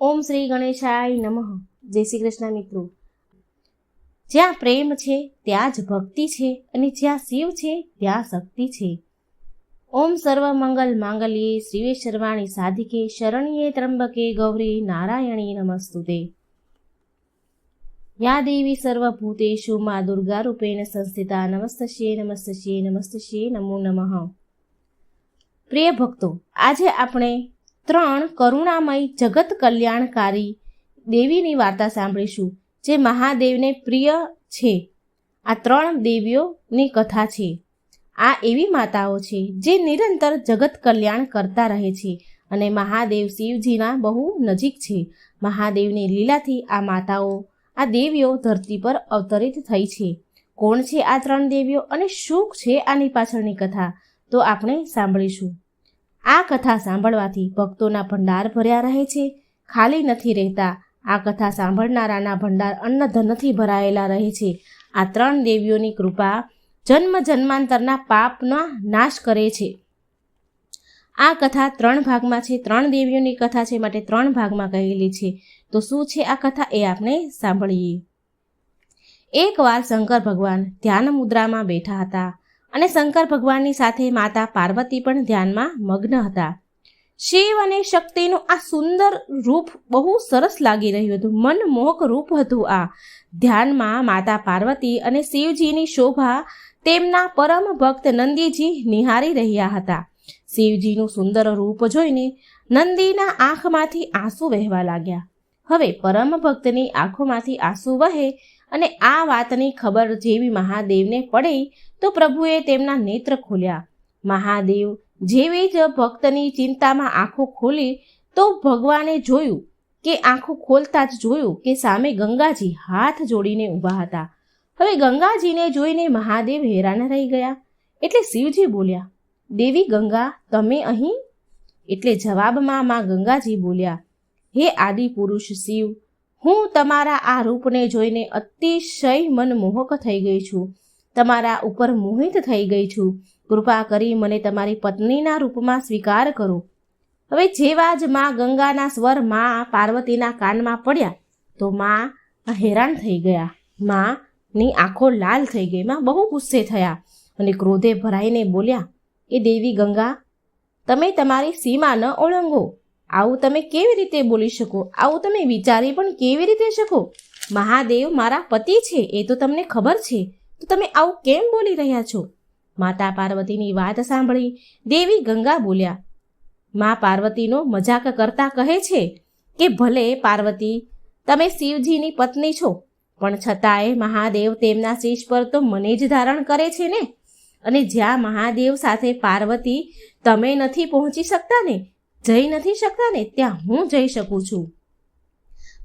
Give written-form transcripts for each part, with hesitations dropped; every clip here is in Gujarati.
ઓમ શ્રી ગણેશાય નમઃ. જય શ્રી કૃષ્ણ મિત્રો. જ્યાં પ્રેમ છે ત્યાં જ ભક્તિ છે, અને જ્યાં શિવ છે ત્યાં શક્તિ છે. ઓમ સર્વ મંગલ માંગલ્યે શિવે સર્વાણી સાધિકે શરણ્યે ત્રંબકે ગૌરી નારાયણી નમસ્તુતે. યા દેવી સર્વભૂતેષુ મા દુર્ગા રૂપેણ સંસ્થિતા નમસ્તસ્યે નમસ્તસ્યે નમસ્તસ્યે નમો નમઃ. પ્રિય ભક્તો, આજે આપણે 3 કરુણામય જગત કલ્યાણકારી દેવીની વાર્તા સાંભળીશું, જે મહાદેવને પ્રિય છે. આ 3 દેવીઓની કથા છે. આ એવી માતાઓ છે જે નિરંતર જગત કલ્યાણ કરતા રહે છે અને મહાદેવ શિવજીના બહુ નજીક છે. મહાદેવની લીલાથી આ માતાઓ, આ દેવીઓ ધરતી પર અવતરિત થઈ છે. કોણ છે આ 3 દેવીઓ અને શું છે આની પાછળની કથા, તો આપણે સાંભળીશું. આ કથા સાંભળવાથી ભક્તોના ભંડાર ભર્યા રહે છે, ખાલી નથી રહેતા. આ કથા સાંભળનારાના ભંડાર અન્નધનથી ભરાયેલા રહે છે. આ 3 દેવીઓની કૃપા જન્મ જન્માંતરના પાપના નાશ કરે છે. આ કથા 3 ભાગમાં છે. 3 દેવીઓની કથા છે, માટે 3 ભાગમાં કહેલી છે. તો શું છે આ કથા, એ આપણે સાંભળીએ. એકવાર શંકર ભગવાન ધ્યાન મુદ્રામાં બેઠા હતા અને શંકર ભગવાનની સાથે માતા પાર્વતી પણ ધ્યાનમાં મગ્ન હતા. શિવ અને શક્તિનું આ સુંદર રૂપ બહુ સરસ લાગી રહ્યું હતું. મનમોહક રૂપ હતું. આ ધ્યાનમાં માતા પાર્વતી અને શિવજીની શોભા તેમના પરમ ભક્ત નંદીજી નિહારી રહ્યા હતા. શિવજીનું સુંદર રૂપ જોઈને નંદીના આંખમાંથી આંસુ વહેવા લાગ્યા. હવે પરમ ભક્તની આંખોમાંથી આંસુ વહે અને આ વાતની ખબર જેવી મહાદેવને પડી તો પ્રભુએ તેમના નેત્ર ખોલ્યા. મહાદેવ જેવી જ ભક્તની ચિંતામાં આંખો ખોલી તો ભગવાને જોયું કે આંખો ખોલતા જ જોયું કે સામે ગંગાજી હાથ જોડીને ઊભા હતા. હવે ગંગાજીને જોઈને મહાદેવ હેરાન રહી ગયા. એટલે શિવજી બોલ્યા, દેવી ગંગા, તમે અહીં? એટલે જવાબમાં માં ગંગાજી બોલ્યા, હે આદિ પુરુષ શિવ, હું તમારા આ રૂપને જોઈને અતિશય મનમોહક થઈ ગઈ છું. તમારા ઉપર મોહિત થઈ ગઈ છું. કૃપા કરી મને તમારી પત્નીના રૂપમાં સ્વીકાર કરો. હવે જેવા જ માં ગંગાના સ્વર માં પાર્વતીના કાનમાં પડ્યા તો માં હેરાન થઈ ગયા. માની આંખો લાલ થઈ ગઈ. માં બહુ ગુસ્સે થયા અને ક્રોધે ભરાઈને બોલ્યા કે દેવી ગંગા, તમે તમારી સીમા ન ઓળંગો. આવું તમે કેવી રીતે બોલી શકો? આવું તમે વિચારી પણ કેવી રીતે શકો? મહાદેવ મારા પતિ છે, એ તો તમને ખબર છે, તો તમે આવું કેમ બોલી રહ્યા છો? માતા પાર્વતીની વાત સાંભળી દેવી ગંગા બોલ્યા. મા પાર્વતીનો મજાક કરતા કહે છે કે ભલે પાર્વતી, તમે શિવજીની પત્ની છો, પણ છતાંય મહાદેવ તેમના શીશ પર તો મને જ ધારણ કરે છે ને. અને જ્યાં મહાદેવ સાથે પાર્વતી તમે નથી પહોંચી શકતા ને, જઈ નથી શકતા ને, ત્યાં હું જઈ શકું છું.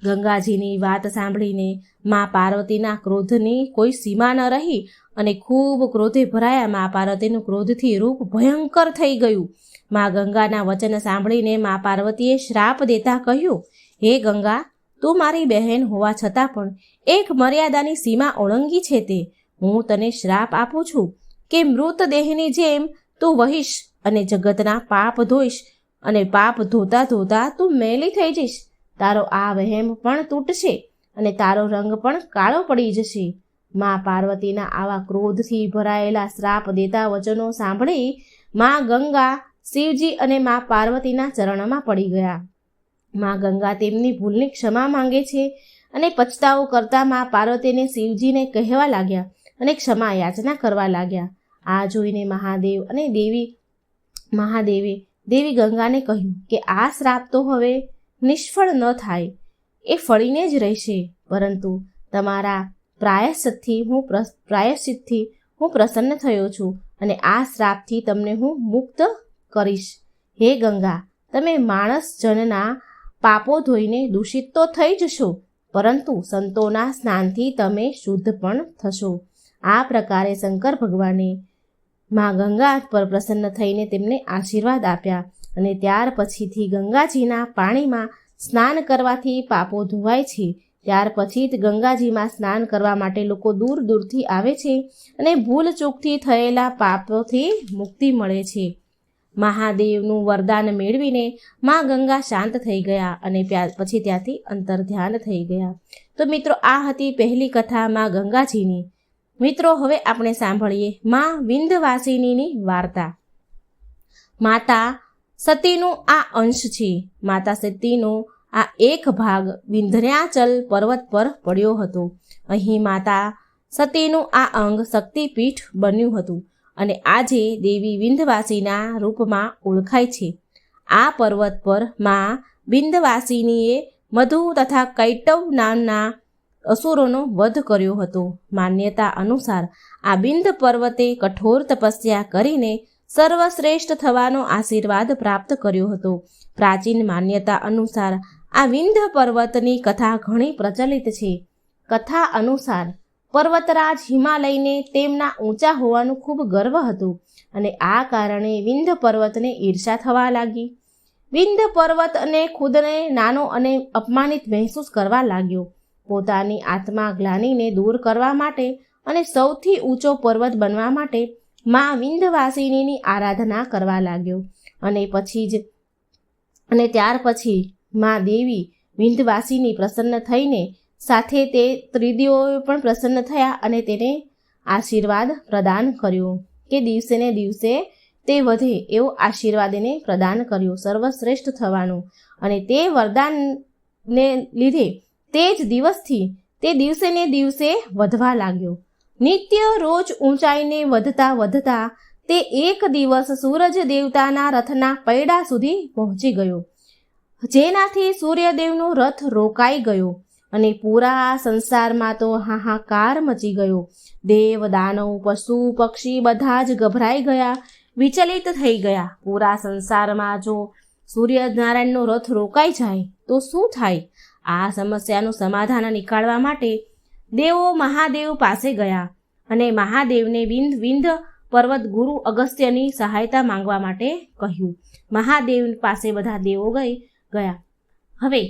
ગંગાજીની વાત સાંભળીને મા પાર્વતીના ક્રોધની કોઈ સીમા ન રહી અને ખૂબ ક્રોધે ભરાયા. મા પાર્વતીનું ક્રોધથી રૂપ ભયંકર થઈ ગયું. મા ગંગાના વચન સાંભળીને મા પાર્વતીએ શ્રાપ દેતા કહ્યું, હે ગંગા, તું મારી બહેન હોવા છતાં પણ એક મર્યાદાની સીમા ઓળંગી છે. તે હું તને શ્રાપ આપું છું કે મૃતદેહની જેમ તું વહીશ અને જગતના પાપ ધોઈશ, અને પાપ ધોતા ધોતા તું મેલી થઈ જઈશ. તારો આ વહેમ પણ તૂટશે અને તારો રંગ પણ કાળો પડી જશે. મા પાર્વતીના આવા ક્રોધથી ભરાયેલા શ્રાપ દેતા વચનો સાંભળી મા ગંગા શિવજી અને મા પાર્વતીના ચરણમાં પડી ગયા. મા ગંગા તેમની ભૂલની ક્ષમા માંગે છે અને પછતાવો કરતા મા પાર્વતીને શિવજીને કહેવા લાગ્યા અને ક્ષમા યાચના કરવા લાગ્યા. આ જોઈને મહાદેવે દેવી ગંગાને કહ્યું કે આ શ્રાપ તો હવે નિષ્ફળ ન થાય, એ ફળીને જ રહેશે, પરંતુ તમારા પ્રાયશ્ચિતથી હું પ્રસન્ન થયો છું અને આ શ્રાપથી તમને હું મુક્ત કરીશ. હે ગંગા, તમે માણસ જનના પાપો ધોઈને દૂષિત તો થઈ જશો, પરંતુ સંતોના સ્નાનથી તમે શુદ્ધ પણ થશો. આ પ્રકારે શંકર ભગવાને મા ગંગા પર પ્રસન્ન થઈને તેમને આશીર્વાદ આપ્યા અને ત્યાર પછીથી ગંગાજીના પાણીમાં સ્નાન કરવાથી પાપો ધોવાય છે. ત્યાર પછી જ ગંગાજીમાં સ્નાન કરવા માટે લોકો દૂર દૂરથી આવે છે અને ભૂલ ચૂકથી થયેલા પાપોથી મુક્તિ મળે છે. મહાદેવનું વરદાન મેળવીને માં ગંગા શાંત થઈ ગયા અને પછી ત્યાંથી અંતર્ધ્યાન થઈ ગયા. તો મિત્રો આ હતી પહેલી કથા માં ગંગાજીની. મિત્રો હવે આપણે સાંભળીએ માં વિંધ્યવાસિનીની વાર્તા. માતા સતીનું આ અંશ છે. માતા સતીનો આ એક ભાગ વિંધ્યાચલ પર્વત પર પડ્યો હતો. અહીં માતા સતીનું આ અંગ શક્તિપીઠ બન્યું હતું અને આજે દેવી વિંધ્યવાસીના રૂપમાં ઓળખાય છે. આ પર્વત પર માં વિંધ્યવાસિનીએ મધુ તથા કૈટવ નામના અસુરોનો વધ કર્યો હતો. માન્યતા અનુસાર આ વિંધ્ય પર્વતે કઠોર તપસ્યા કરીને સર્વશ્રેષ્ઠ થવાનો આશીર્વાદ પ્રાપ્ત કર્યો હતો. પ્રાચીન માન્યતા અનુસાર આ વિંધ્ય પર્વતની કથા ઘણી પ્રચલિત છે. કથા અનુસાર પર્વતરાજ હિમાલયને તેમના ઊંચા હોવાનું ખૂબ ગર્વ હતું અને આ કારણે વિંધ્ય પર્વતને ઈર્ષા થવા લાગી. વિંધ્ય પર્વત અને ખુદને નાનો અને અપમાનિત મહેસૂસ કરવા લાગ્યો. પોતાની આત્મા ગ્લાનિને દૂર કરવા માટે અને સૌથી ઊંચો પર્વત બનવા માટે માં વિંધ્યવાસિનીની આરાધના કરવા લાગ્યો અને ત્યાર પછી માં દેવી વિંધ્યવાસિની પ્રસન્ન થઈને સાથે તે ત્રિદેવોએ પણ પ્રસન્ન થયા અને તેને આશીર્વાદ પ્રદાન કર્યો કે દિવસે ને દિવસે તે વધે એવો આશીર્વાદ એને પ્રદાન કર્યો સર્વશ્રેષ્ઠ થવાનું. અને તે વરદાનને લીધે તે જ દિવસથી તે દિવસે ને દિવસે વધવા લાગ્યો. નિત્ય રોજ ઊંચાઈને વધતા તે એક દિવસ સૂરજ દેવતાના રથના પૈડા સુધી પહોંચી ગયો, જેનાથી સૂર્યદેવનો રથ રોકાઈ ગયો અને પૂરા સંસારમાં તો હાહાકાર મચી ગયો. દેવ દાનવ પશુ પક્ષી બધા જ ગભરાઈ ગયા, વિચલિત થઈ ગયા. પૂરા સંસારમાં જો સૂર્યનારાયણનો રથ રોકાઈ જાય તો શું થાય? આ સમસ્યાનું સમાધાન નીકાળવા માટે દેવો મહાદેવ પાસે ગયા અને મહાદેવને વિંધ્ય પર્વત ગુરુ અગસ્ત્યની સહાયતા માંગવા માટે કહ્યું. મહાદેવ પાસે બધા દેવો ગયા. હવે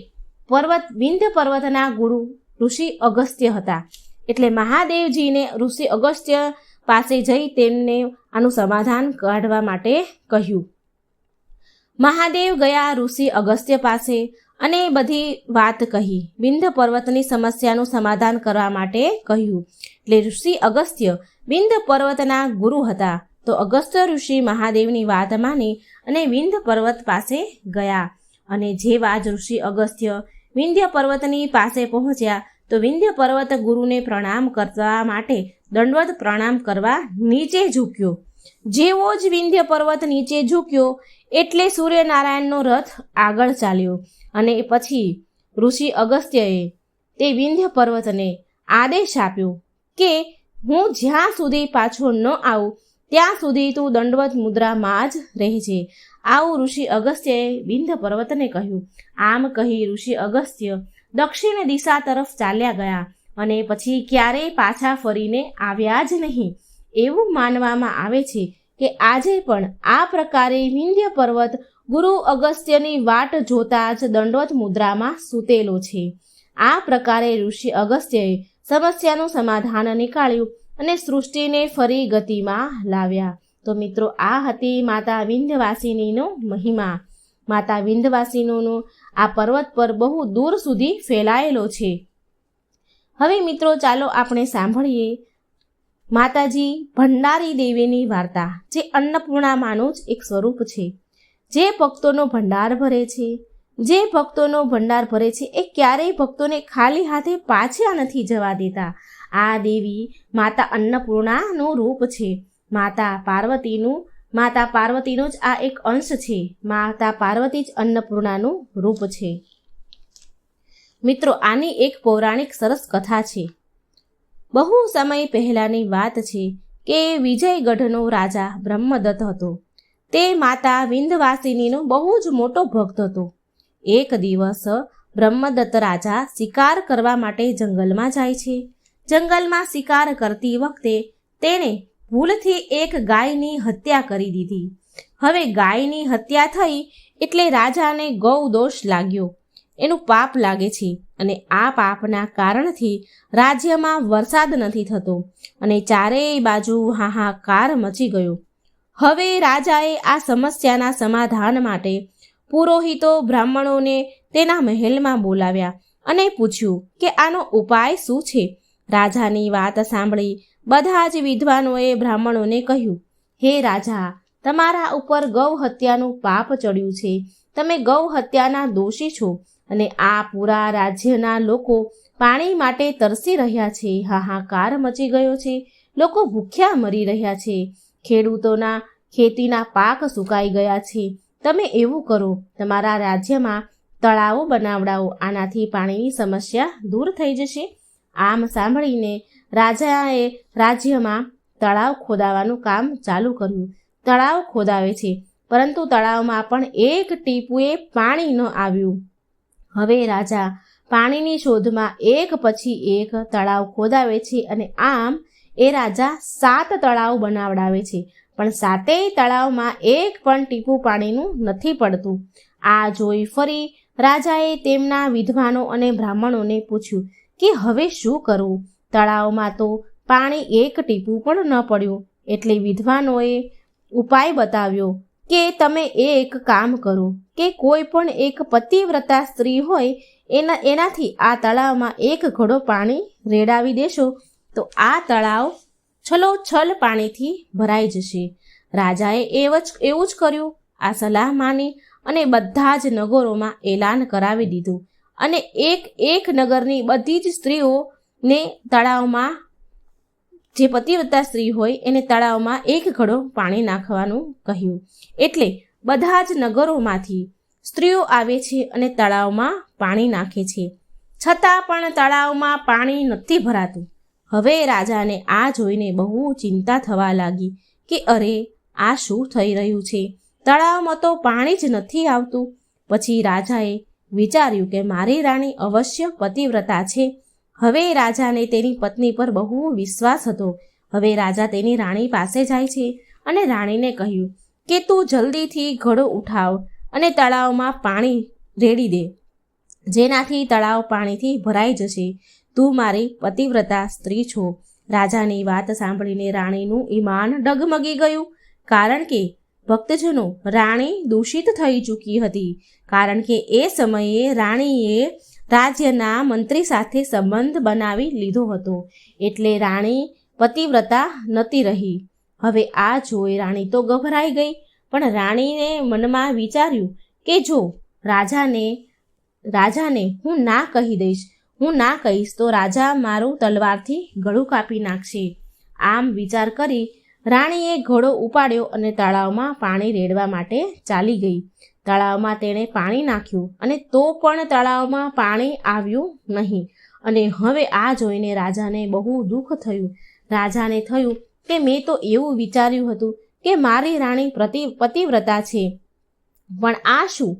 વિંધ્ય પર્વતના ગુરુ ઋષિ અગસ્ત્ય હતા, એટલે મહાદેવજીને ઋષિ અગસ્ત્ય પાસે જઈ તેમને આનું સમાધાન કાઢવા માટે કહ્યું. મહાદેવ ગયા ઋષિ અગસ્ત્ય પાસે અને બધી વાત કહી. વિંધ્ય પર્વતની સમસ્યાનું સમાધાન કરવા માટે કહ્યું. એટલે ઋષિ અગસ્ત્ય વિંધ્ય પર્વતના ગુરુ હતા. તો અગસ્ત્ય ઋષિ મહાદેવની વાત માની અને વિંધ્ય પર્વત પાસે ગયા. અને જેવા જ ઋષિ અગસ્ત્ય વિંધ્ય પર્વતની પાસે પહોંચ્યા તો વિંધ્ય પર્વત ગુરુને પ્રણામ કરવા માટે દંડવત પ્રણામ કરવા નીચે ઝૂક્યો. જેવો જ વિંધ્ય પર્વત નીચે ઝૂક્યો એટલે સૂર્યનારાયણનો રથ આગળ ચાલ્યો અને પછી ઋષિ અગસ્ત્યએ તે વિંધ્ય પર્વતને આદેશ આપ્યો કે હું જ્યાં સુધી પાછો ન આવું ત્યાં સુધી તું દંડવત મુદ્રામાં જ રહેજે. આવું ઋષિ અગસ્ત્યએ વિંધ્ય પર્વતને કહ્યું. આમ કહી ઋષિ અગસ્ત્ય દક્ષિણ દિશા તરફ ચાલ્યા ગયા અને પછી ક્યારેય પાછા ફરીને આવ્યા જ નહીં. એવું માનવામાં આવે છે કે આજે પણ આ પ્રકારે વિંધ્ય પર્વત ગુરુ અગસ્ત્યની વાટ જોતા જ દંડવત મુદ્રામાં સૂતેલો છે. આ પ્રકારે ઋષિ અગસ્ત્યએ સમસ્યાનું સમાધાન નીકાળ્યું અને સૃષ્ટિને ફરી ગતિમાં લાવ્યા. તો મિત્રો આ હતી માતા વિંધ્યવાસિનીનો મહિમા. માતા વિંધ્યવાસિનીનો આ પર્વત પર બહુ દૂર સુધી ફેલાયેલો છે. હવે મિત્રો ચાલો આપણે સાંભળીએ માતાજી ભંડારી દેવીની વાર્તા, જે અન્નપૂર્ણામાનું જ એક સ્વરૂપ છે. જે ભક્તોનો ભંડાર ભરે છે એ ક્યારેય ભક્તોને ખાલી હાથે પાછા નથી જવા દેતા. આ દેવી માતા અન્નપૂર્ણાનું રૂપ છે. માતા પાર્વતીનો જ આ એક અંશ છે. માતા પાર્વતી જ અન્નપૂર્ણાનું રૂપ છે. મિત્રો આની એક પૌરાણિક સરસ કથા છે. બહુ સમય પહેલાની વાત છે કે વિજયગઢનો રાજા બ્રહ્મદત્ત હતો. તે માતા વિંધ્યવાસિનીનો બહુ જ મોટો ભક્ત હતો. એક દિવસ બ્રહ્મદત્ત રાજા શિકાર કરવા માટે જંગલમાં જાય છે. જંગલમાં શિકાર કરતી વખતે તેણે ભૂલથી એક ગાયની હત્યા કરી દીધી. હવે ગાયની હત્યા થઈ એટલે રાજાને ગૌ દોષ લાગ્યો, એનું પાપ લાગે છે અને આ પાપના કારણથી રાજ્યમાં વરસાદ નથી થતો અને ચારેય બાજુ હાહાકાર મચી ગયો. હવે રાજાએ આ સમસ્યાના સમાધાન માટે પુરોહિતો બ્રાહ્મણોને તેના મહેલમાં બોલાવ્યા અને પૂછ્યું કે આનો ઉપાય શું છે. રાજાની વાત સાંભળી બધા જ વિદ્વાનોએ બ્રાહ્મણોને કહ્યું, હે રાજા, તમારા ઉપર ગૌ હત્યાનું પાપ ચડ્યું છે. તમે ગૌ હત્યાના દોષી છો અને આ પૂરા રાજ્યના લોકો પાણી માટે તરસી રહ્યા છે. હાહાકાર મચી ગયો છે. લોકો ભૂખ્યા મરી રહ્યા છે. ખેડૂતોના ખેતીના પાક સુકાઈ ગયા છે. તમે એવું કરો, તમારા રાજ્યમાં તળાવો બનાવડાવો. આનાથી પાણીની સમસ્યા દૂર થઈ જશે. આમ સાંભળીને રાજાએ રાજ્યમાં તળાવ ખોદાવાનું કામ ચાલુ કર્યું. તળાવ ખોદાવે છે, પરંતુ તળાવમાં પણ એક ટીપુએ પાણી ન આવ્યું. હવે રાજા પાણીની શોધમાં એક પછી એક તળાવ ખોદાવે છે અને આમ એ રાજા 7 તળાવ બનાવડાવે છે, પણ 7 તળાવમાં એક પણ ટીપું પાણીનું નથી પડતું. આ જોઈ ફરી રાજાએ તેમના વિદ્વાનો અને બ્રાહ્મણોને પૂછ્યું કે હવે શું કરવું. તળાવમાં તો પાણી એક ટીપું પણ ન પડ્યું. એટલે વિદ્વાનોએ ઉપાય બતાવ્યો કે તમે એક કામ કરો કે કોઈ પણ એક પતિવ્રતા સ્ત્રી હોય એનાથી આ તળાવમાં એક ઘડો પાણી રેડાવી દેશો તો આ તળાવ છલોછલ પાણીથી ભરાઈ જશે. રાજાએ એવું જ કર્યું. આ સલાહ માની અને બધા જ નગરોમાં એલાન કરાવી દીધું અને એક નગરની બધી જ સ્ત્રીઓને તળાવમાં, જે પતિવ્રતા સ્ત્રી હોય એને તળાવમાં એક ઘડો પાણી નાખવાનું કહ્યું. એટલે બધા જ નગરોમાંથી સ્ત્રીઓ આવે છે અને તળાવમાં પાણી નાખે છે, છતાં પણ તળાવમાં પાણી નથી ભરાતું. હવે રાજાને આ જોઈને બહુ ચિંતા થવા લાગી કે અરે, આ શું થઈ રહ્યું છે? તળાવમાં તો પાણી જ નથી આવતું. પછી રાજાએ વિચાર્યું કે મારી રાણી અવશ્ય પતિવ્રતા છે. હવે રાજાને તેની પત્ની પર બહુ વિશ્વાસ હતો. હવે રાજા તેની રાણી પાસે જાય છે અને રાણીને કહ્યું કે તું જલ્દીથી ઘડો ઉઠાવ અને તળાવમાં પાણી રેડી દે, જેનાથી તળાવ પાણીથી ભરાઈ જશે. તું મારી પતિવ્રતા સ્ત્રી છો. રાજાની વાત સાંભળીને રાણીનું ઈમાન ડગમગી ગયું, કારણ કે ભક્તજનો, રાણી દૂષિત થઈ ચૂકી હતી. કારણ કે એ સમયે રાણીએ રાજ્યના મંત્રી સાથે સંબંધ બનાવી લીધો હતો, એટલે રાણી પતિવ્રતા નહોતી રહી. હવે આ જોઈ રાણી તો ગભરાઈ ગઈ, પણ રાણીને મનમાં વિચાર્યું કે જો રાજાને હું ના કહીશ તો રાજા મારું તલવારથી ગળું કાપી નાખશે. આમ વિચાર કરી રાણીએ ઘોડો ઉપાડ્યો અને તળાવમાં પાણી રેડવા માટે ચાલી ગઈ. તળાવમાં તેણે પાણી નાખ્યું અને તો પણ તળાવમાં પાણી આવ્યું નહીં. અને હવે આ જોઈને રાજાને બહુ દુઃખ થયું. રાજાને થયું કે મેં તો એવું વિચાર્યું હતું કે મારી રાણી પતિવ્રતા છે, પણ આ શું?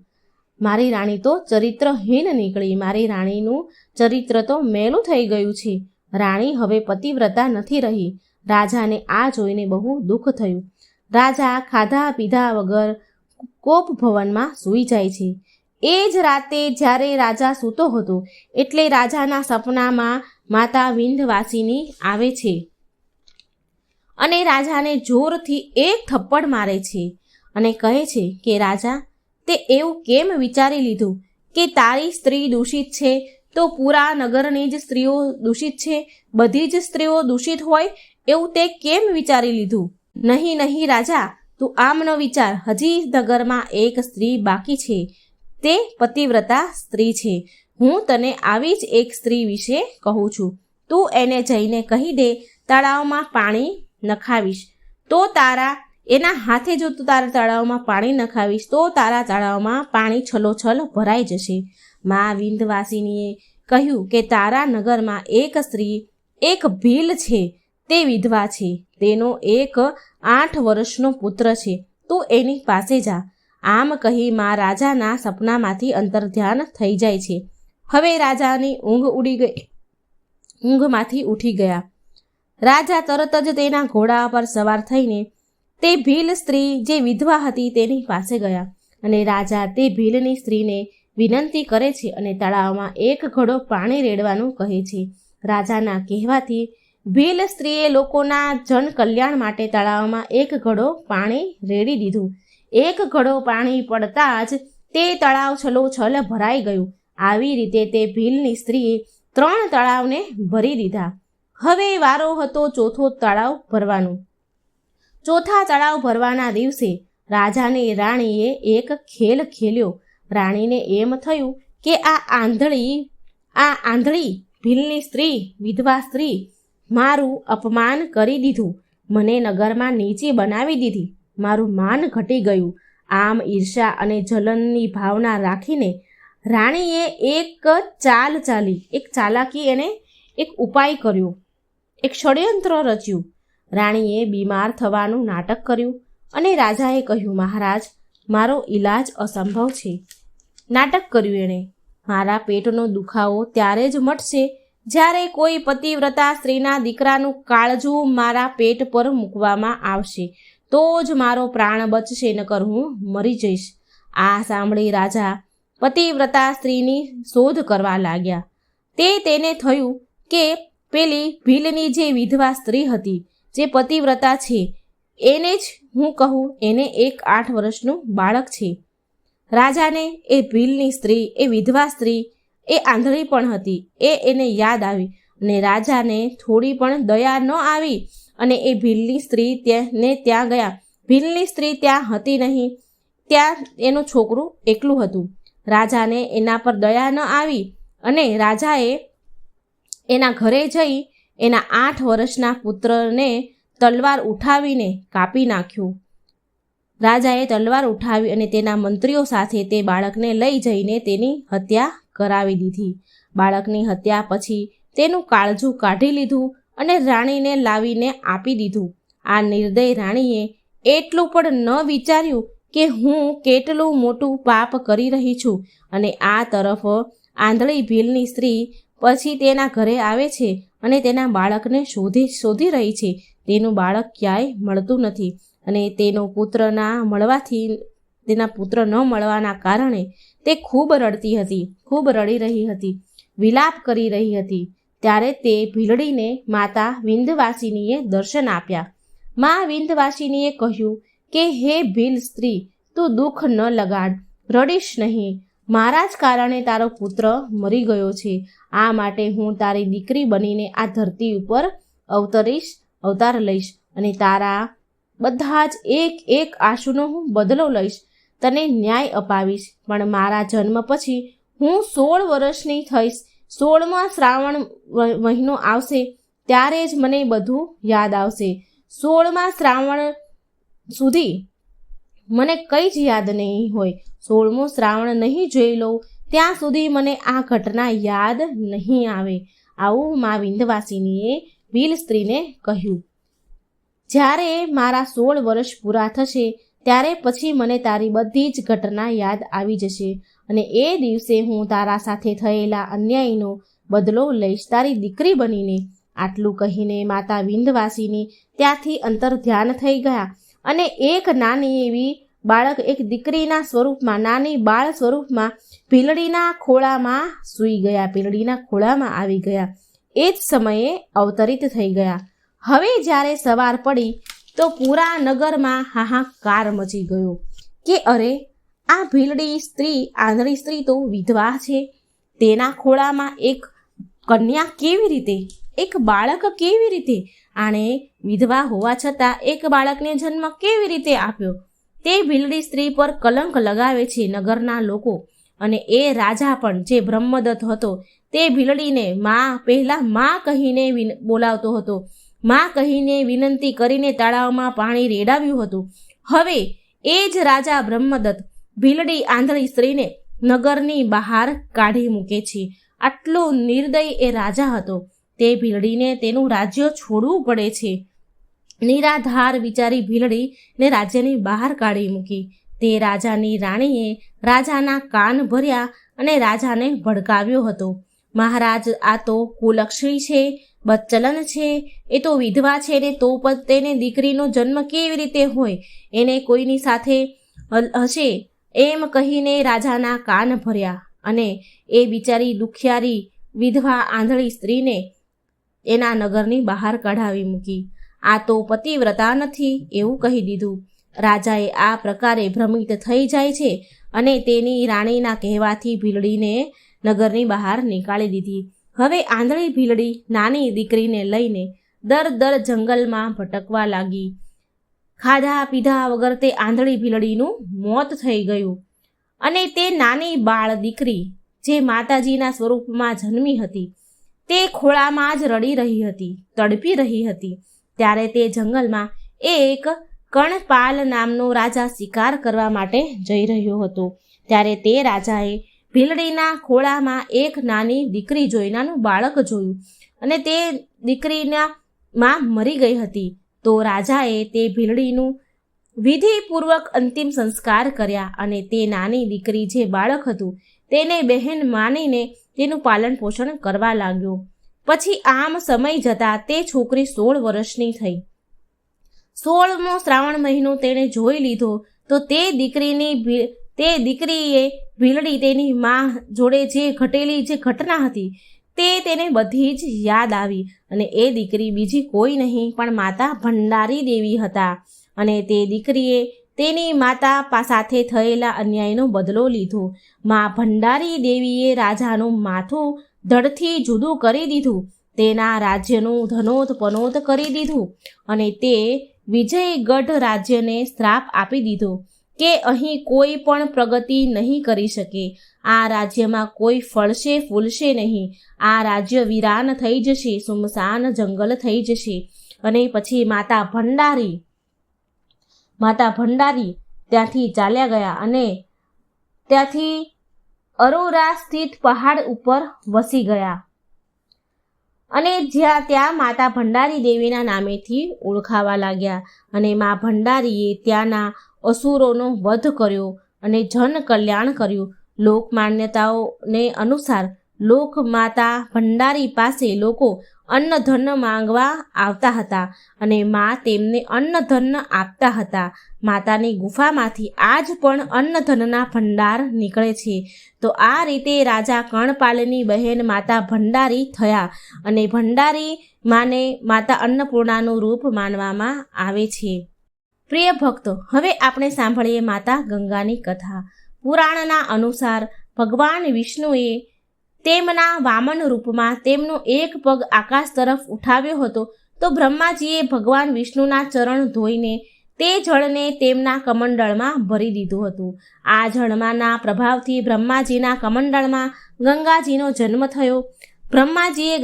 મારી રાણી તો ચરિત્રહીન નીકળી. મારી રાણીનું ચરિત્ર તો મેલું થઈ ગયું છે. રાણી હવે પતિવ્રતા નથી રહી. રાજાને આ જોઈને બહુ દુઃખ થયું. રાજા ખાધા પીધા વગર કોપ ભવનમાં સૂઈ જાય છે. એ જ રાતે જ્યારે રાજા સૂતો હતો એટલે રાજાના સપનામાં માતા વિંધ્યવાસિની આવે છે અને રાજાને જોરથી એક થપ્પડ મારે છે અને કહે છે કે રાજા, તે એવું કેમ વિચારી લીધું કે તારી સ્ત્રી દૂષિત છે તો પૂરા નગરની જ સ્ત્રીઓ દૂષિત છે, બધી જ સ્ત્રીઓ દૂષિત હોય એવું તે કેમ વિચારી લીધું? નહીં રાજા, તું આમ ન વિચાર. હજી નગરમાં એક સ્ત્રી બાકી છે, તે પતિવ્રતા સ્ત્રી છે. હું તને આવી જ એક સ્ત્રી વિશે કહું છું. તું એને જઈને કહી દે તળાવમાં પાણી નખાવીશ તો એના હાથે જો તું તારા તળાવમાં પાણી નખાવીશ તો તારા તળાવમાં પાણી છલોછલ ભરાઈ જશે. મા વિંધ્યવાસિનીએ કહ્યું કે તારા નગરમાં એક સ્ત્રી, એક ભીલ છે, તે વિધવા છે. તેનો એક 8 વર્ષનો પુત્ર છે. તું એની પાસે જા. આમ કહી મા રાજાના સપનામાંથી અંતર્ધ્યાન થઈ જાય છે. હવે રાજાની ઊંઘમાંથી ઉઠી ગયા. રાજા તરત જ તેના ઘોડા પર સવાર થઈને તે ભીલ સ્ત્રી જે વિધવા હતી તેની પાસે ગયા અને રાજા તે ભીલની સ્ત્રીને વિનંતી કરે છે અને તળાવમાં એક ઘડો પાણી રેડવાનું કહે છે. રાજાના કહેવાથી ભીલ સ્ત્રીએ લોકોના જન કલ્યાણ માટે તળાવમાં એક ઘડો પાણી રેડી દીધું. એક ઘડો પાણી પડતા જ તે તળાવ છલોછલ ભરાઈ ગયું. આવી રીતે તે ભીલની સ્ત્રીએ 3 તળાવને ભરી દીધા. હવે વારો હતો ચોથો તળાવ ભરવાનો. ચોથા તળાવ ભરવાના દિવસે રાજાની રાણીએ એક ખેલ ખેલ્યો. રાણીને એમ થયું કે આ આંધળી ભીલની સ્ત્રી, વિધવા સ્ત્રી, મારું અપમાન કરી દીધું, મને નગરમાં નીચી બનાવી દીધી, મારું માન ઘટી ગયું. આમ ઈર્ષા અને જલનની ભાવના રાખીને રાણીએ એક ચાલાકી અને એક ઉપાય કર્યો, એક ષડયંત્ર રચ્યું. રાણીએ બીમાર થવાનું નાટક કર્યું અને રાજાએ કહ્યું, મહારાજ, મારો ઈલાજ અસંભવ છે. નાટક કર્યું એણે, મારા પેટનો દુખાવો ત્યારે જ મટશે જ્યારે કોઈ પતિવ્રતા સ્ત્રીના દીકરાનું કાળજું મારા પેટ પર મૂકવામાં આવશે, તો જ મારો પ્રાણ બચશે, નકર હું મરી જઈશ. આ સાંભળી રાજા પતિવ્રતા સ્ત્રીની શોધ કરવા લાગ્યા. તેને થયું કે પેલી ભીલની જે વિધવા સ્ત્રી હતી, જે પતિવ્રતા છે, એને જ હું કહું, એને એક 8 વર્ષનું બાળક છે. રાજાને એ ભીલની સ્ત્રી, એ વિધવા સ્ત્રી, એ આંધળી પણ હતી, એને યાદ આવી અને રાજાને થોડી પણ દયા ન આવી અને એ ભીલની સ્ત્રી ત્યાં ગયા. ભીલની સ્ત્રી ત્યાં હતી નહીં, ત્યાં એનું છોકરું એકલું હતું. રાજાને એના પર દયા ન આવી અને રાજાએ એના ઘરે જઈ એના 8 વર્ષના પુત્રને તલવાર ઉઠાવીને કાપી નાખ્યું. રાજાએ તલવાર ઉઠાવી અને તેના મંત્રીઓ સાથે તે બાળકને લઈ જઈને તેની હત્યા કરાવી દીધી. બાળકની હત્યા પછી તેનું કાળજું કાઢી લીધું અને રાણીને લાવીને આપી દીધું. આ નિર્દય રાણીએ એટલું પણ ન વિચાર્યું કે હું કેટલું મોટું પાપ કરી રહી છું. અને આ તરફ આંધળી ભીલની સ્ત્રી પછી તેના ઘરે આવે છે અને તેના બાળકને શોધી રહી છે. તેનું બાળક ક્યાંય મળતું નથી અને તેના પુત્ર ન મળવાના કારણે તે ખૂબ રડતી હતી, ખૂબ રડી રહી હતી, વિલાપ કરી રહી હતી. ત્યારે તે ભીલડીને માતા વિંધવાસિનીએ દર્શન આપ્યા. મા વિંધવાસિનીએ કહ્યું કે હે ભીલ સ્ત્રી, તું દુઃખ ન લગાડ, રડીશ નહીં. મારા જ કારણે તારો પુત્ર મરી ગયો છે. આ માટે હું તારી દીકરી બનીને આ ધરતી ઉપર અવતાર લઈશ અને તારા બધા જ એક આંસુનો હું બદલો લઈશ, તને ન્યાય અપાવીશ. પણ મારા જન્મ પછી હું 16 વર્ષની થઈશ. 16મા શ્રાવણ મહિનો આવશે ત્યારે જ મને બધું યાદ આવશે. 16મા શ્રાવણ સુધી મને કંઈ જ યાદ નહીં હોય. 16મો શ્રાવણ નહીં જોઈ લઉં ત્યાં સુધી મને આ ઘટના યાદ નહીં આવે. આવું મા વિંધવાસિનીએ ભીલ સ્ત્રીને કહ્યું. જ્યારે મારા 16 વર્ષ પૂરા થશે ત્યારે પછી મને તારી બધી જ ઘટના યાદ આવી જશે અને એ દિવસે હું તારા સાથે થયેલા અન્યાયનો બદલો લઈશ, તારી દીકરી બનીને. આટલું કહીને માતા વિંધવાસિની ત્યાંથી અંતર્ધ્યાન થઈ ગયા અને એક નાની એવી બાળક, એક દીકરીના સ્વરૂપમાં, નાની બાળ સ્વરૂપમાં ભીલડીના ખોળામાં સૂઈ ગયા, ભીલડીના ખોળામાં આવી ગયા. એ જ સમયે અવતરિત થઈ ગયા. હવે જ્યારે સવાર પડી તો પૂરા નગરમાં હાહાકાર મચી ગયો કે અરે, આ ભીલડી સ્ત્રી, આંધળી સ્ત્રી તો વિધવા છે. તેના ખોળામાં એક કન્યા કેવી રીતે, એક બાળક કેવી રીતે? આણે વિધવા હોવા છતાં એક બાળકને જન્મ કેવી રીતે આપ્યો? તે ભીલડી સ્ત્રી પર કલંક લગાવે છે નગરના લોકો. અને એ રાજા પણ, જે બ્રહ્મદત્ત હતો, તે ભીલડીને પહેલાં માં કહીને બોલાવતો હતો, માં કહીને વિનંતી કરીને તળાવમાં પાણી રેડાવ્યું હતું. હવે એ જ રાજા બ્રહ્મદત્ત ભીલડી આંધળી સ્ત્રીને નગરની બહાર કાઢી મૂકે છે. આટલો નિર્દય એ રાજા હતો. તે ભીલડીને તેનું રાજ્ય છોડવું પડે છે. નિરાધાર બિચારી ભીલડીને રાજ્યની બહાર કાઢી મૂકી. તે રાજાની રાણીએ રાજાના કાન ભર્યા અને રાજાને ભડકાવ્યો હતો. મહારાજ, આ તો કુલક્ષણી છે, બદચલન છે, એ તો વિધવા છે ને તો તેને દીકરીનો જન્મ કેવી રીતે હોય? એને કોઈની સાથે હશે એમ કહીને રાજાના કાન ભર્યા અને એ બિચારી દુખિયારી વિધવા આંધળી સ્ત્રીને એના નગરની બહાર કઢાવી મૂકી. આ તો પતિવ્રતા નથી એવું કહી દીધું. રાજાએ આ પ્રકારે ભ્રમિત થઈ જાય છે અને તેની રાણીના કહેવાથી ભીલડીને નગરની બહાર નીકાળી દીધી. હવે આંધળી ભીલડી નાની દીકરીને લઈને દર જંગલમાં ભટકવા લાગી. ખાધા પીધા વગર તે આંધળી ભીલડીનું મોત થઈ ગયું અને તે નાની બાળ દીકરી જે માતાજીના સ્વરૂપમાં જન્મી હતી તે ખોળામાં જ રડી રહી હતી, તડપી રહી હતી. ત્યારે તે જંગલમાં એક કર્ણપાલ નામનો રાજા શિકાર કરવા માટે જઈ રહ્યો હતો. ત્યારે તે રાજાએ ભીલડીના ખોળામાં એક નાની દીકરી જોઈ, નાનું બાળક જોયું અને તે દીકરીના માં મરી ગઈ હતી. તો રાજાએ તે ભીલડીનું વિધિપૂર્વક અંતિમ સંસ્કાર કર્યા અને તે નાની દીકરી જે બાળક હતું તેને બહેન માનીને તેનું પાલન પોષણ કરવા લાગ્યો. પછી આમ સમય જતાં તે છોકરી 16 વર્ષની થઈ. 16મો શ્રાવણ મહિનો તેણે જોઈ લીધો તો તે દીકરીએ ભીલડી તેની મા જોડે જે ઘટેલી જે ઘટના હતી તે તેને બધી જ યાદ આવી અને એ દીકરી બીજી કોઈ નહીં પણ માતા ભંડારી દેવી હતા. અને તે દીકરીએ તેની માતા સાથે થયેલા અન્યાયનો બદલો લીધો. મા ભંડારી દેવીએ રાજાનું માથું ધડથી જુદું કરી દીધું, તેના રાજ્યનું ધનોત પનોત કરી દીધું અને તે વિજયગઢ રાજ્યને શ્રાપ આપી દીધો કે અહીં કોઈ પણ પ્રગતિ નહીં કરી શકે. આ રાજ્યમાં કોઈ ફળશે ફૂલશે નહીં. આ રાજ્ય વિરાન થઈ જશે, સુમસાન જંગલ થઈ જશે. અને પછી માતા ભંડારી ત્યાંથી ચાલ્યા ગયા અને ત્યાંથી અરોરા સ્થિત પહાડ ઉપર વસી ગયા અને ત્યાં માતા ભંડારી દેવીના નામેથી ઓળખાવા લાગ્યા. અને મા ભંડારીએ ત્યાંના અસુરોનો વધ કર્યો અને જન કલ્યાણ કર્યું. લોકમાન્યતાઓને અનુસાર લોકમાતા ભંડારી પાસે લોકો અન્ન ધન માંગવા આવતા હતા અને મા તેમને અન્ન ધન આપતા હતા. માતાની ગુફામાંથી આજ પણ અન્ન ધનના ભંડાર નીકળે છે. તો આ રીતે રાજા કર્ણપાલની બહેન માતા ભંડારી થયા અને ભંડારી માને માતા અન્નપૂર્ણાનું રૂપ માનવામાં આવે છે. પ્રિય ભક્તો, હવે આપણે સાંભળીએ માતા ગંગાની કથા. પુરાણના અનુસાર ભગવાન વિષ્ણુએ તેમના વામન રૂપમાં તેમનો એક પગ આકાશ તરફ ઉઠાવ્યો હતો તો બ્રહ્માજીએ ભગવાન વિષ્ણુના ચરણ ધોઈને તે જળને તેમના કમંડળમાં ભરી દીધું હતું. આ જળમાંના પ્રભાવથી બ્રહ્માજીના કમંડળમાં ગંગાજીનો જન્મ થયો. બ્રહ્માજીએ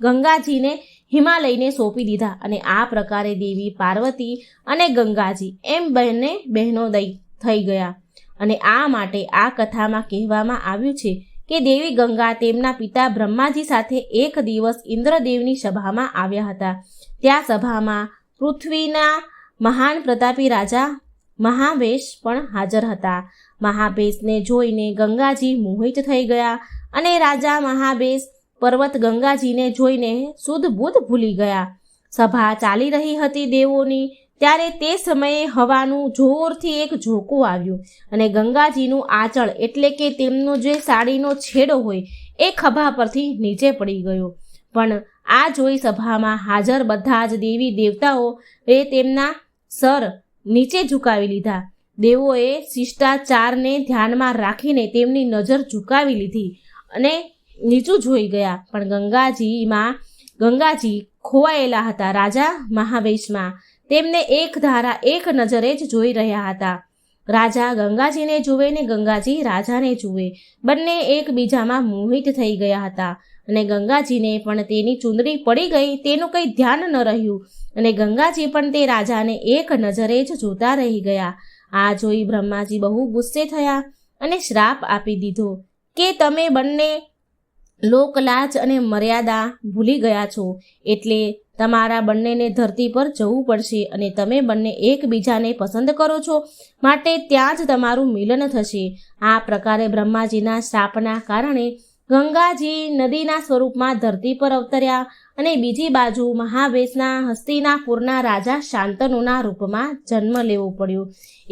ગંગાજીને હિમાલયને સોંપી દીધા અને આ પ્રકારે દેવી પાર્વતી અને ગંગાજી એમ બંને બહેનો થઈ ગયા. અને આ માટે આ કથામાં કહેવામાં આવ્યું છે કે દેવી ગંગા તેમના પિતા બ્રહ્માજી સાથે એક દિવસ ઇન્દ્રદેવની સભામાં આવ્યા હતા. ત્યાં સભામાં પૃથ્વીના મહાન પ્રતાપી રાજા મહાવેશ પણ હાજર હતા. મહાવેશને જોઈને ગંગાજી મોહિત થઈ ગયા અને રાજા મહાવેશ પર્વત ગંગાજીને જોઈને શુદ્ધ બુદ્ધ ભૂલી ગયા. સભા ચાલી રહી હતી દેવોની. ત્યારે તે સમયે હવાનું જોરથી એક ઝોકું આવ્યું અને ગંગાજીનું આંચળ એટલે કે તેમનો જે સાડીનો છેડો હોય એ ખભા પરથી નીચે પડી ગયો. પણ આ જોઈ સભામાં હાજર બધા જ દેવી દેવતાઓએ તેમના સર નીચે ઝુકાવી લીધા. દેવોએ શિષ્ટાચારને ધ્યાનમાં રાખીને તેમની નજર ઝુકાવી લીધી અને નીચું જોઈ ગયા. પણ ગંગાજી ખોવાયેલા હતા. રાજા મહાવેશમાં તેમને એક નજરે જ જોઈ રહ્યા હતા. રાજા ગંગાજીને જુએ ને ગંગાજી રાજાને જુએ. બંને એકબીજામાં મોહિત થઈ ગયા હતા અને ગંગાજીને પણ તેની ચૂંદડી પડી ગઈ તેનું કંઈ ધ્યાન ન રહ્યું અને ગંગાજી પણ તે રાજાને એક નજરે જ જોતા રહી ગયા. આ જોઈ બ્રહ્માજી બહુ ગુસ્સે થયા અને શ્રાપ આપી દીધો કે તમે બંને લોકલાજ અને મર્યાદા ભૂલી ગયા છો, એટલે તમારા બંનેને ધરતી પર જવું પડશે અને તમે બંને એકબીજાને પસંદ કરો છો માટે ત્યાં જ તમારું મિલન થશે. આ પ્રકારે બ્રહ્માજીના શ્રાપના કારણે ગંગાજી નદીના સ્વરૂપમાં ધરતી પર અવતર્યા અને બીજી બાજુ મહાવેશના હસ્તિનાપુરના રાજા શાંતનુના રૂપમાં જન્મ લેવો પડ્યો.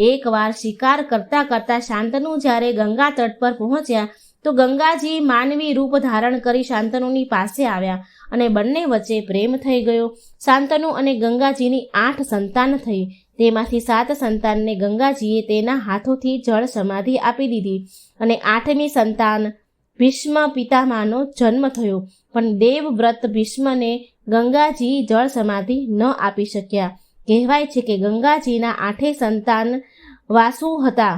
એકવાર શિકાર કરતા શાંતનુ જ્યારે ગંગા તટ પર પહોંચ્યા તો ગંગાજી માનવી રૂપ ધારણ કરી શાંતનુની પાસે આવ્યા અને બંને વચ્ચે પ્રેમ થઈ ગયો. શાંતનુ અને ગંગાજીની 8 સંતાન થઈ. તેમાંથી 7 સંતાનને ગંગાજીએ તેના હાથોથી જળ સમાધિ આપી દીધી અને 8મી સંતાન ભીષ્મ પિતામહનો જન્મ થયો. પણ દેવવ્રત ભીષ્મને ગંગાજી જળ સમાધિ ન આપી શક્યા. કહેવાય છે કે ગંગાજીના 8 સંતાન વાસુ હતા,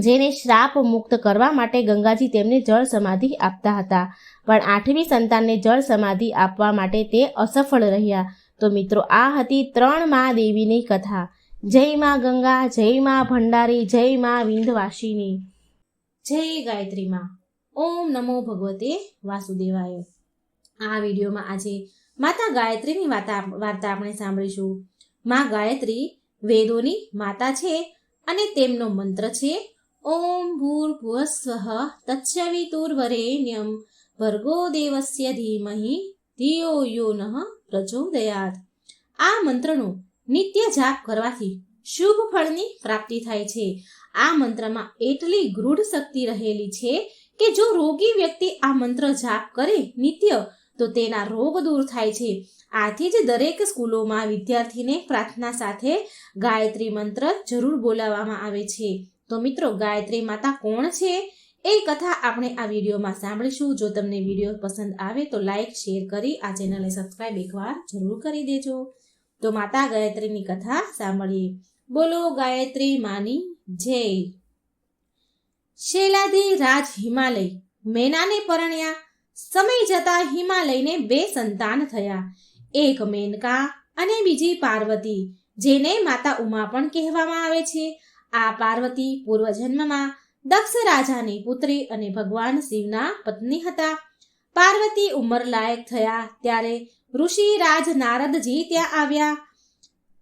જેને શ્રાપ મુક્ત કરવા માટે ગંગાજી તેમને જળ સમાધિ આપતા હતા. પણ 8મી સંતાનને જળ સમાધિ આપવા માટે તે અસફળ રહ્યા. તો મિત્રો, આ હતી 3 મા દેવીની કથા. જય માં ગંગા, જય માં ભંડારી, જય માં વિંધવાસિની, જય ગાયત્રી માં. ઓમ નમો ભગવતે વાસુદેવાય. આ વિડીયોમાં આજે માતા ગાયત્રીની વાર્તા આપણે સાંભળીશું. માં ગાયત્રી વેદોની માતા છે અને તેમનો મંત્ર છે ઓમ ભૂર્ભુવસ્વઃ તત્સવિતુર્વરેણ્યં ભર્ગો દેવસ્ય ધીમહિ ધિયો યો નઃ પ્રચોદયાત. આ મંત્રનો નિત્ય જાપ કરવાથી શુભ ફળની પ્રાપ્તિ થાય છે. આ મંત્રમાં એટલી ગૂઢ શક્તિ રહેલી છે કે જો રોગી વ્યક્તિ આ મંત્ર જાપ કરે નિત્ય તો તેના રોગ દૂર થાય છે. આથી જ દરેક સ્કૂલોમાં વિદ્યાર્થીને પ્રાર્થના સાથે ગાયત્રી મંત્ર જરૂર બોલાવવામાં આવે છે. તો મિત્રો, ગાયત્રી માતા કોણ છે એ કથા આપણે આ વિડીયોમાં સાંભળીશું. જો તમને વિડીયો પસંદ આવે તો લાઈક, શેર કરી આ ચેનલને સબસ્ક્રાઈબ એકવાર જરૂર કરી દેજો. તો માતા ગાયત્રીની કથા સાંભળીએ. બોલો ગાયત્રી માની જય. શૈલાધી રાજ હિમાલય મેનાને પરણ્યા. સમય જતા હિમાલયને 2 સંતાન થયા. એક મેનકા અને બીજી પાર્વતી, જેને માતા ઉમા પણ કહેવામાં આવે છે. આ પાર્વતી પૂર્વજન્મમાં દક્ષ રાજાની પુત્રી અને ભગવાન શિવના પત્ની હતા. પાર્વતી ઉંમર લાયક થયા ત્યારે ઋષિ રાજ નારદજી ત્યાં આવ્યા.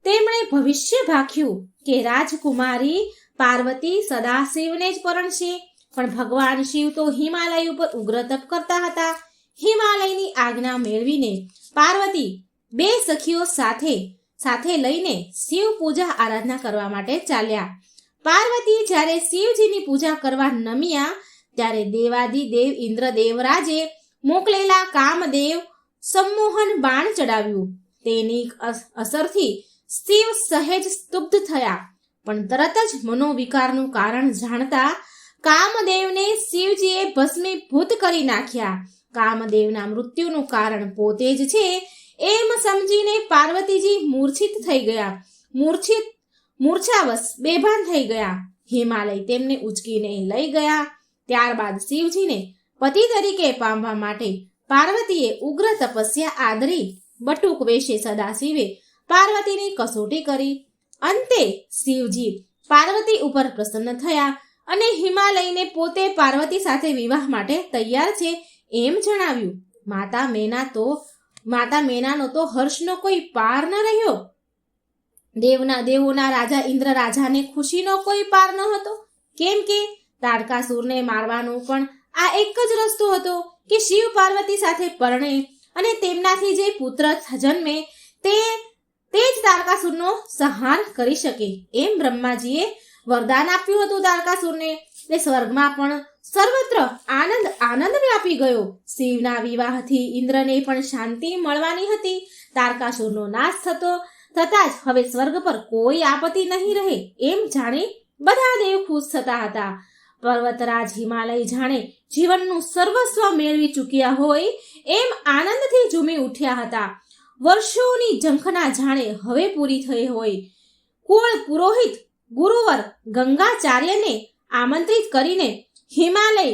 તેમણે ભવિષ્ય ભાખ્યું કે રાજકુમારી પાર્વતી સદાશિવને જ પરણશે. પણ ભગવાન શિવ તો હિમાલય ઉપર ઉગ્ર તપ કરતા હતા. હિમાલયની આજ્ઞા મેળવીને પાર્વતી 2 સખીઓ સાથે લઈને શિવ પૂજા આરાધના કરવા માટે ચાલ્યા. પાર્વતી જ્યારે શિવજીની પૂજા કરવા નમ્યા ત્યારે દેવાદિદેવ ઇન્દ્રદેવરાજે મોકલેલા કામદેવ સંમોહન બાણ ચડાવ્યું. તેની અસરથી શિવ સહેજ સ્તુબ્ધ થયા. પણ તરત જ મનોવિકારનું કારણ જાણતા કામદેવને શિવજીએ ભસ્મીભૂત કરી નાખ્યા. કામદેવના મૃત્યુનું કારણ પોતે જ છે એમ સમજીને પાર્વતીજી મૂર્છિત થઈ ગયા. મૂર્છાવશ બેભાન થઈ ગયા. હિમાલય તેમને ઉચકીને લઈ ગયા. ત્યારબાદ શિવજીને પતિ તરીકે પામવા માટે પાર્વતીએ ઉગ્ર તપસ્યા આદરી બટુક વેશે સદાશિવે પાર્વતીની કસોટી કરી. અંતે શિવજી પાર્વતી ઉપર પ્રસન્ન થયા અને હિમાલયને પોતે પાર્વતી સાથે વિવાહ માટે તૈયાર છે એમ જણાવ્યું. માતા મેનાનો તો હર્ષનો કોઈ પાર ન રહ્યો. દેવોના રાજા ઇન્દ્ર રાજાને ખુશીનો કોઈ પાર ન હતો. કેમ કે તાડકાસુરને મારવાનો પણ આ એક જ રસ્તો હતો કે શિવ પાર્વતી સાથે પરણે અને તેમનાથી જે પુત્ર જન્મે તે જ તારકાસુરનો સંહાર કરી શકે એમ બ્રહ્માજીએ વરદાન આપ્યું હતું તારકાસુરને. એટલે સ્વર્ગમાં પણ સર્વત્ર આનંદ વ્યાપી ગયો. શિવના વિવાહથી ઇન્દ્રને પણ શાંતિ મળવાની હતી. તારકાસુરનો નાશ થતાં જ હવે સ્વર્ગ પર કોઈ આપત્તિ નહીં રહે એમ જાણી બધા દેવ ખુશ થતા હતા. પર્વતરાજ હિમાલય જાણે જીવનનું સર્વસ્વ મેળવી ચૂક્યા હોય એમ આનંદથી ઝૂમી ઉઠ્યા હતા. વર્ષોની ઝંખના જાણે હવે પૂરી થઈ હોય. કુળ પુરોહિત ગુરુવર ગંગાચાર્યને આમંત્રિત કરીને હિમાલય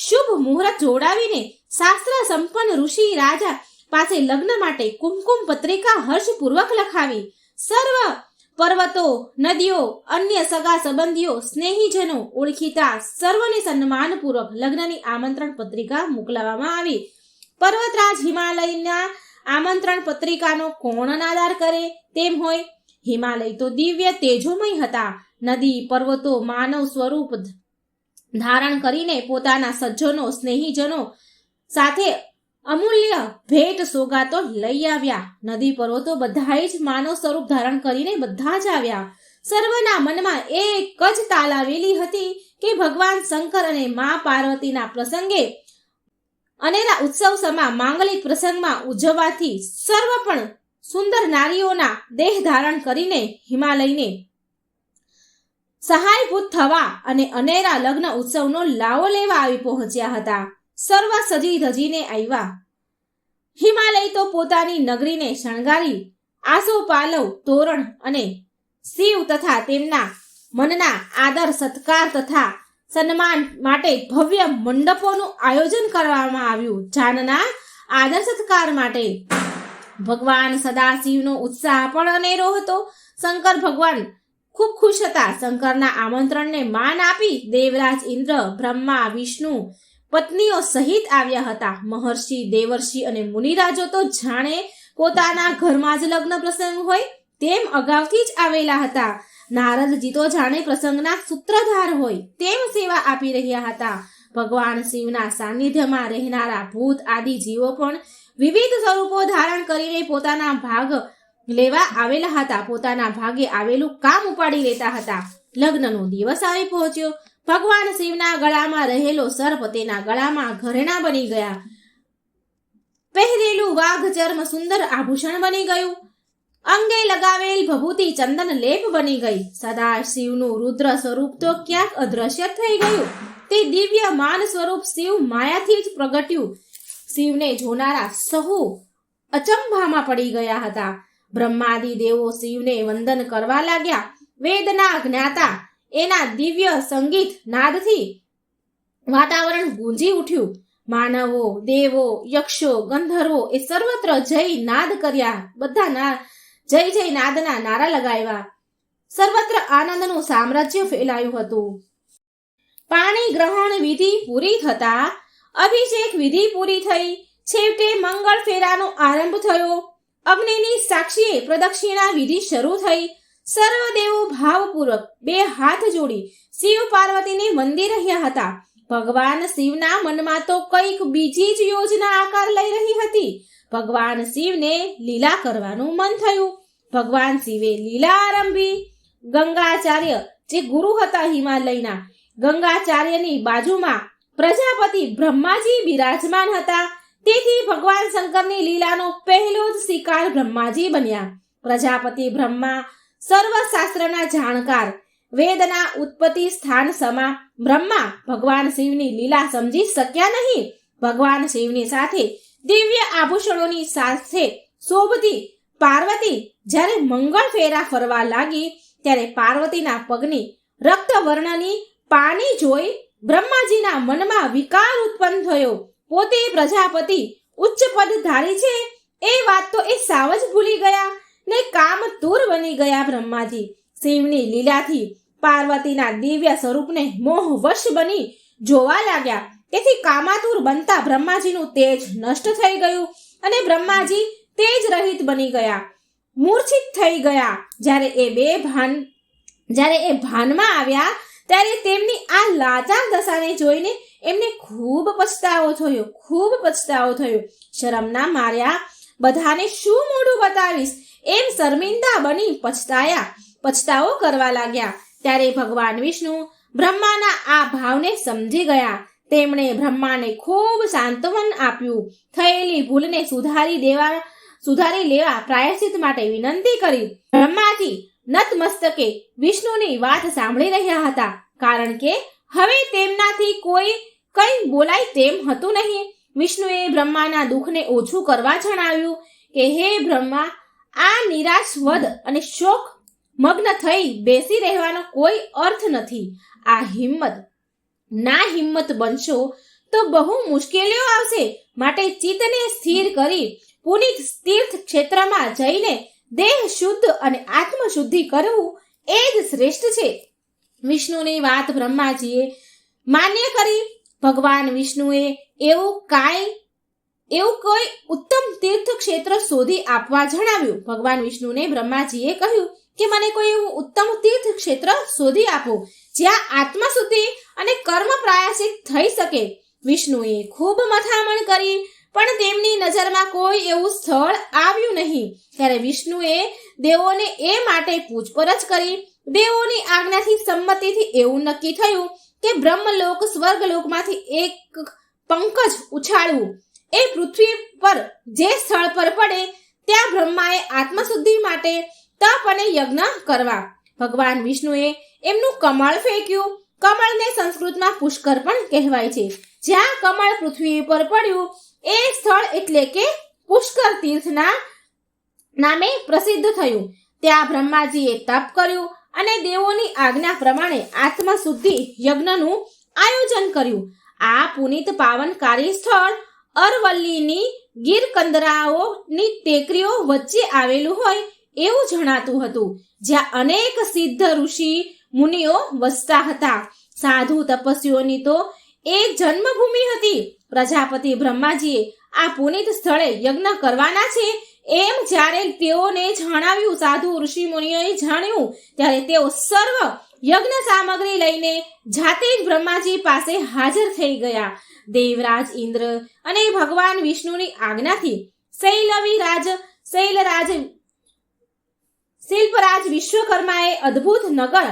શુભ મુહૂર્ત જોડાવીને શાસ્ત્ર સંપન્ન ઋષિ રાજા પાસે લગ્ન માટે કુમકુમ પત્રિકા હર્ષપૂર્વક લખાવી. સર્વ પર્વતો, નદીઓ, અન્ય સગા સંબંધીઓ, સ્નેહીજનો, ઓળખીતા સર્વને સન્માનપૂર્વક લગ્નની આમંત્રણ પત્રિકા મોકલવામાં આવી. પર્વતરાજ હિમાલયના આમંત્રણ પત્રિકાનો કોણ અનાદર કરે તેમ હોય. હિમાલય તો દિવ્ય તેજોમય હતા. નદી પર્વતો માનવ સ્વરૂપ ધારણ કરીને પોતાના સજ્જનો સ્નેહીજનો સાથે અમૂલ્ય ભેટ સોગાતો લઈ આવ્યા. નદી પર્વતો બધા જ માનવ સ્વરૂપ ધારણ કરીને બધા જ આવ્યા. સર્વના મનમાં એક જ તાલાવેલી હતી કે ભગવાન શંકર અને મા પાર્વતીના પ્રસંગે અનેરા ઉત્સવ સમા માંગલિક પ્રસંગમાં ઉજવવાથી સર્વ પણ સુંદર નારીઓના દેહ ધારણ કરીને હિમાલયને સહાયભૂત થવા અને અનેરા લગ્ન ઉત્સવનો લાવો લેવા આવી પહોંચ્યા હતા. સર્વ સજી ધજીને આવ્યા. હિમાલય તો પોતાની નગરીને શણગારી આસોપાલવ તોરણ અને શિવ તથા તેમના મનના આદર સત્કાર તથા સન્માન માટે ભવ્ય મંડપોનું આયોજન કરવામાં આવ્યું. જાનના આદર સત્કાર માટે ભગવાન સદાશિવનો ઉત્સાહ પણ અનેરો હતો. શંકર ભગવાન ખૂબ ખુશ હતા. શંકરના આમંત્રણને માન આપી દેવરાજ ઇન્દ્ર, બ્રહ્મા, વિષ્ણુ પત્નીઓ સહિત આવ્યા હતા. મહર્ષિ, દેવર્ષિ અને મુનિરાજો તો જાણે પોતાના ઘરમાં જ લગ્ન પ્રસંગ હોય તેમ અગાઉથી જ આવેલા હતા. નારદજી તો જાણે પ્રસંગના સૂત્રધાર હોય તેમ સેવા આપી રહ્યા હતા. ભગવાન શિવના સાનિધ્યમાં રહેનારા ભૂત આદિ જીવો પણ વિવિધ સ્વરૂપો ધારણ કરીને પોતાના ભાગ લેવા આવેલા હતા. પોતાના ભાગે આવેલું કામ ઉપાડી લેતા હતા. લગ્નનો દિવસ આવી પહોંચ્યો. ભગવાન શિવના ગળામાં રહેલો સર્પ તેના ગળામાં ઘરેણા બની ગયા. પહેરેલું વાઘ ચર્મ સુંદર આભૂષણ બની ગયું. અંગે લગાવેલ ભભૂતિ ચંદન લેપ બની ગઈ. સદા શિવનું રુદ્ર સ્વરૂપ તો ક્યાંક અદ્રશ્ય થઈ ગયું. તે દિવ્ય માન સ્વરૂપ શિવ માયાથી જ પ્રગટ્યું. શિવને જોનારા સહુ અચંભામાં પડી ગયા હતા. બ્રહ્માદિ દેવો શિવને વંદન કરવા લાગ્યા. વેદના જ્ઞાતા એના દિવ્ય સંગીત નાદથી વાતાવરણ ગુંજી ઉઠ્યું. માનવો, દેવો, યક્ષો, ગંધર્વો એ સર્વત્ર જય નાદ કર્યા. બધા જય જય નાદના નારા લગાવ્યા. સર્વત્ર આનંદનું સામ્રાજ્ય ફેલાયું હતું. પાણી ગ્રહણ વિધિ પૂરી થતા અભિષેક વિધિ પૂરી થઈ. છેવટે મંગળ ફેરાનો આરંભ થયો. અગ્નિની સાક્ષીએ પ્રદક્ષિણા વિધિ શરૂ થઈ. સર્વદેવો ભાવપૂર્વક બે હાથ જોડી શિવ પાર્વતીને વંદી રહ્યા હતા. ભગવાન શિવના મનમાં તો કંઈક બીજી જ યોજના આકાર લઈ રહી હતી. ભગવાન શિવને લીલા કરવાનું મન થયું. ભગવાન શિવે લીલા આરંભી. ગંગાચાર્ય જે ગુરુ હતા હિમાલયના, ગંગાચાર્યની બાજુમાં પ્રજાપતિ બ્રહ્માજી બિરાજમાન હતા. તેથી ભગવાન શંકરની લીલાનો પહેલો જ શિકાર બ્રહ્માજી બન્યા. પ્રજાપતિ બ્રહ્મા સર્વશાસ્ત્રના જાણકાર, વેદના ઉત્પત્તિ સ્થાન સમા બ્રહ્મા ભગવાન શિવની લીલા સમજી શક્યા નહીં. ભગવાન શિવની સાથે દિવ્ય આભૂષણોની સાથે શોભતી પાર્વતી જ્યારે મંગળ ફેરા ફરવા લાગી ત્યારે પાર્વતીના પગની રક્તવર્ણની પાની જોઈ બ્રહ્માજીના મનમાં વિકાર ઉત્પન્ન થયો. પોતે પ્રજાપતિ ઉચ્ચ પદ ધારી છે એ વાત તો એ સાવ જ ભૂલી ગયા ને કામ તૂર બની ગયા. બ્રહ્માજી શિવની લીલાથી પાર્વતીના દિવ્ય સ્વરૂપને મોહવશ બની જોવા લાગ્યા. તેથી કામાતુર બનતા બ્રહ્માજીનું તેજ નષ્ટ થઈ ગયું અને બ્રહ્માજી તેજ રહિત બની ગયા, મૂર્છિત થઈ ગયા. જ્યારે એ ભાનમાં આવ્યા ત્યારે તેમની આ લાચાર દશાને જોઈને એમને ખૂબ પછતાવો થયો. શરમના માર્યા બધાને શું મોઢું બતાવીશ એમ શર્મિંદા બની પછતાવો કરવા લાગ્યા. ત્યારે ભગવાન વિષ્ણુ બ્રહ્માના આ ભાવને સમજી ગયા. તેમણે બ્રહ્માને ખૂબ સાંત્વન આપ્યું. થયેલી ભૂલને સુધારી લેવા પ્રાયશ્ચિત માટે વિનંતી કરી. બ્રહ્માજી નતમસ્તકે વિષ્ણુની વાત સાંભળી રહ્યા હતા, કારણ કે હવે તેમનાથી કંઈ બોલાય તેમ હતું નહીં. વિષ્ણુએ બ્રહ્માના દુઃખને ઓછું કરવા જણાવ્યું કે હે બ્રહ્મા, આ નિરાશવદ અને શોક મગ્ન થઈ બેસી રહેવાનો કોઈ અર્થ નથી. આ હિંમત બનશો તો બહુ મુશ્કેલીઓ આવશે. માટે ચિત્તને સ્થિર કરી પુનિત તીર્થ ક્ષેત્રમાં જઈને દેહ શુદ્ધ અને આત્મ શુદ્ધિ કરવું એ જ શ્રેષ્ઠ છે. વિષ્ણુની વાત બ્રહ્માજીએ માન્ય કરી. ભગવાન વિષ્ણુએ એવું કોઈ ઉત્તમ તીર્થ ક્ષેત્ર શોધી આપવા જણાવ્યું. ભગવાન વિષ્ણુને બ્રહ્માજીએ કહ્યું કે મને કોઈ એવું ઉત્તમ તીર્થ ક્ષેત્ર શોધી આપો જ્યાં આત્મશુદ્ધિ અને કર્મ પ્રાયશ્ચિત થઈ શકે. વિષ્ણુએ ખૂબ મથામણ કરી પણ તેમની નજરમાં કોઈ એવું સ્થળ આવ્યું નહીં. ત્યારે વિષ્ણુએ દેવોને એ માટે પૂછપરછ કરી. દેવોની આજ્ઞાથી સંમતિથી એવું નક્કી થયું કે બ્રહ્મલોક સ્વર્ગલોકમાંથી એક પંકજ ઉછાળવું. એ પૃથ્વી પર જે સ્થળ પર પડે ત્યાં બ્રહ્માએ આત્મશુદ્ધિ માટે તપ અને યજ્ઞ કરવા. ભગવાન વિષ્ણુએ એમનું કમળ ફેંક્યું. કમળને સંસ્કૃતમાં પુષ્કર પણ કહેવાય છે. જ્યાં કમળ પૃથ્વી પર પડ્યું એ સ્થળ એટલે કે પુષ્કર તીર્થના નામે પ્રસિદ્ધ થયું. ત્યાં બ્રહ્માજીએ તપ કર્યું અને દેવોની આજ્ઞા પ્રમાણે આત્મશુદ્ધિ યજ્ઞનું આયોજન કર્યું. આ પુનિત પાવનકારી સ્થળ અરવલ્લીની ગીરકંદરાઓની ટેકરીઓ વચ્ચે આવેલું હોય એવું જણાતું હતું, જ્યાં અનેક સિદ્ધ ઋષિ મુનિઓ વસતા હતા. સાધુ તપસ્વીઓની તો એ જન્મભૂમિ હતી. પ્રજાપતિ બ્રહ્માજીએ આ પુનિત સ્થળે યજ્ઞ કરવાના છે એમ જ્યારે તેઓને જણાવ્યું, સાધુ ઋષિ મુનિઓએ જાણ્યું, ત્યારે તેઓ સર્વ યજ્ઞ સામગ્રી લઈને જાતે જ બ્રહ્માજી પાસે હાજર થઈ ગયા. દેવરાજ ઇન્દ્ર અને ભગવાન વિષ્ણુની આજ્ઞાથી શિલ્પરાજ વિશ્વકર્માએ અદ્ભુત નગર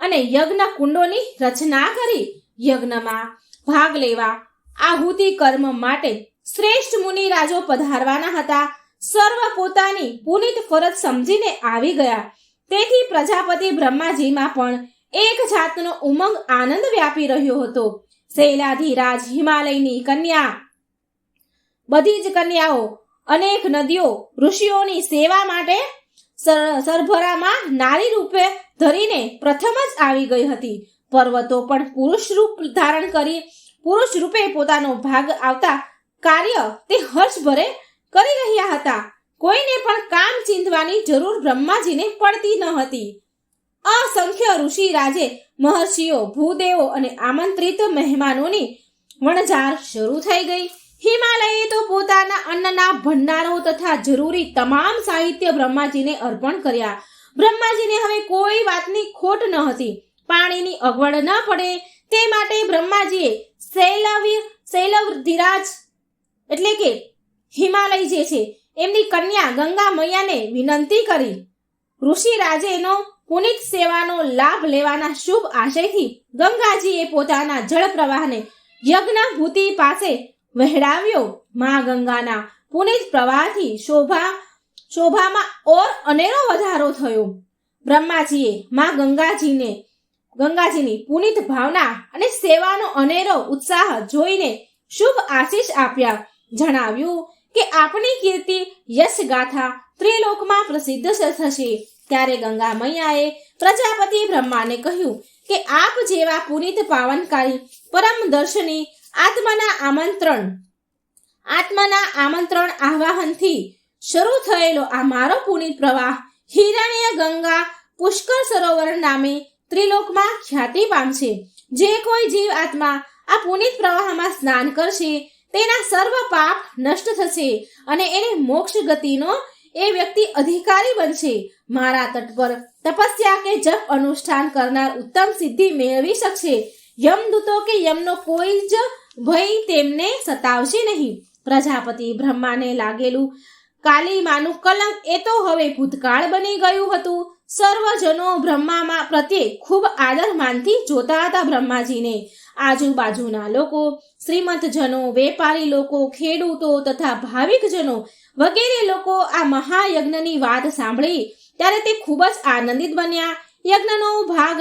અને યજ્ઞ કુંડોની રચના કરી. યજ્ઞમાં ભાગ લેવા આહુતિ કર્મ માટે શ્રેષ્ઠ મુનિ રાજો પધારવાના હતા. સર્વ પોતાની પુનિત ફરજ સમજીને આવી ગયા. તેથી પ્રજાપતિ બ્રહ્માજીમાં પણ એક જાતનો ઉમંગ આનંદ વ્યાપી રહ્યો હતો. શૈલાધિરાજ હિમાલયની કન્યા, બધી જ કન્યાઓ, અનેક નદીઓ ઋષિઓની સેવા માટે સરભરામાં નારી રૂપે ધરીને પ્રથમ જ આવી ગઈ હતી. પર્વતો પણ પુરુષ રૂપ ધારણ કરી પુરુષ રૂપે પોતાનો ભાગ આવતા કાર્ય તે હર્ષભરે કરી રહ્યા હતા. કોઈને પણ કામ ચીંધવાની જરૂર બ્રહ્માજીને પડતી ન હતી. અસંખ્ય ઋષિ રાજે, મહર્ષિઓ, ભૂદેવો અને આમંત્રિત મહેમાનોની વણઝાર શરૂ થઈ ગઈ. હિમાલયે તો પોતાના અન્નના ભંડારો તથા જરૂરી તમામ સાહિત્ય બ્રહ્માજીને અર્પણ કર્યા. બ્રહ્માજીને હવે કોઈ વાતની ખોટ ન હતી. પાણીની અગવડ ન પડે તે માટે બ્રહ્માજીએ શૈલવધિરાજ એટલે કે હિમાલય જે છે એમની કન્યા ગંગા મૈયાને વિનંતી કરી. ઋષિ રાજેનો પુનિત સેવાનો લાભ લેવાના શુભ આશયથી ગંગાજીએ પોતાના જળ પ્રવાહને યજ્ઞભૂતિ પાસે વહેડાવ્યો. મા ગંગાના પુનિત પ્રવાહથી શોભામાં ઓર અનેરો વધારો થયો. બ્રહ્માજીએ મા ગંગાજીની પુનિત ભાવના અને સેવાનો અનેરો ઉત્સાહ જોઈને શુભ આશીષ આપ્યા. જણાવ્યું કે આપણી કીર્તિ યશ ગાથા ત્રિલોકમાં પ્રસિદ્ધ થશે. ત્યારે ગંગા મૈયાએ પ્રજાપતિ બ્રહ્માને કહ્યું કે આપ જેવા પુનિત પાવનકારી પરમ દર્શની આત્માના આમંત્રણ આહ્વાનથી શરૂ થયેલો આ મારો પુનિત પ્રવાહ હિરણ્ય ગંગા પુષ્કર સરોવર નામે ત્રિલોકમાં ખ્યાતિ પામશે. જે કોઈ જીવ આત્મા આ પુનિત પ્રવાહમાં સ્નાન કરશે તેના સર્વ પાપ નષ્ટ થશે અને એને મોક્ષ ગતિનો એ વ્યક્તિ અધિકારી બનશે. મારા તટ પર તપસ્યા કે જપ અનુષ્ઠાન કરનાર ઉત્તમ સિદ્ધિ મેળવી શકશે. યમદૂતો કે યમનો કોઈ જ ભય તેમને સતાવશે નહીં. પ્રજાપતિ બ્રહ્માને લાગેલું કાલીમાનું કલંક એ તો હવે ભૂતકાળ બની ગયું હતું. સર્વજનો બ્રહ્મા પ્રત્યે ખૂબ આદર માનથી જોતા હતા બ્રહ્માજીને. આજુબાજુના લોકો, શ્રીમંતજનો, વેપારી લોકો, ખેડૂતો તથા ભાવિકજનો વગેરે લોકો આ મહાયજ્ઞની વાત સાંભળી ત્યારે તે ખૂબ જ આનંદિત બન્યા. યજ્ઞનો ભાગ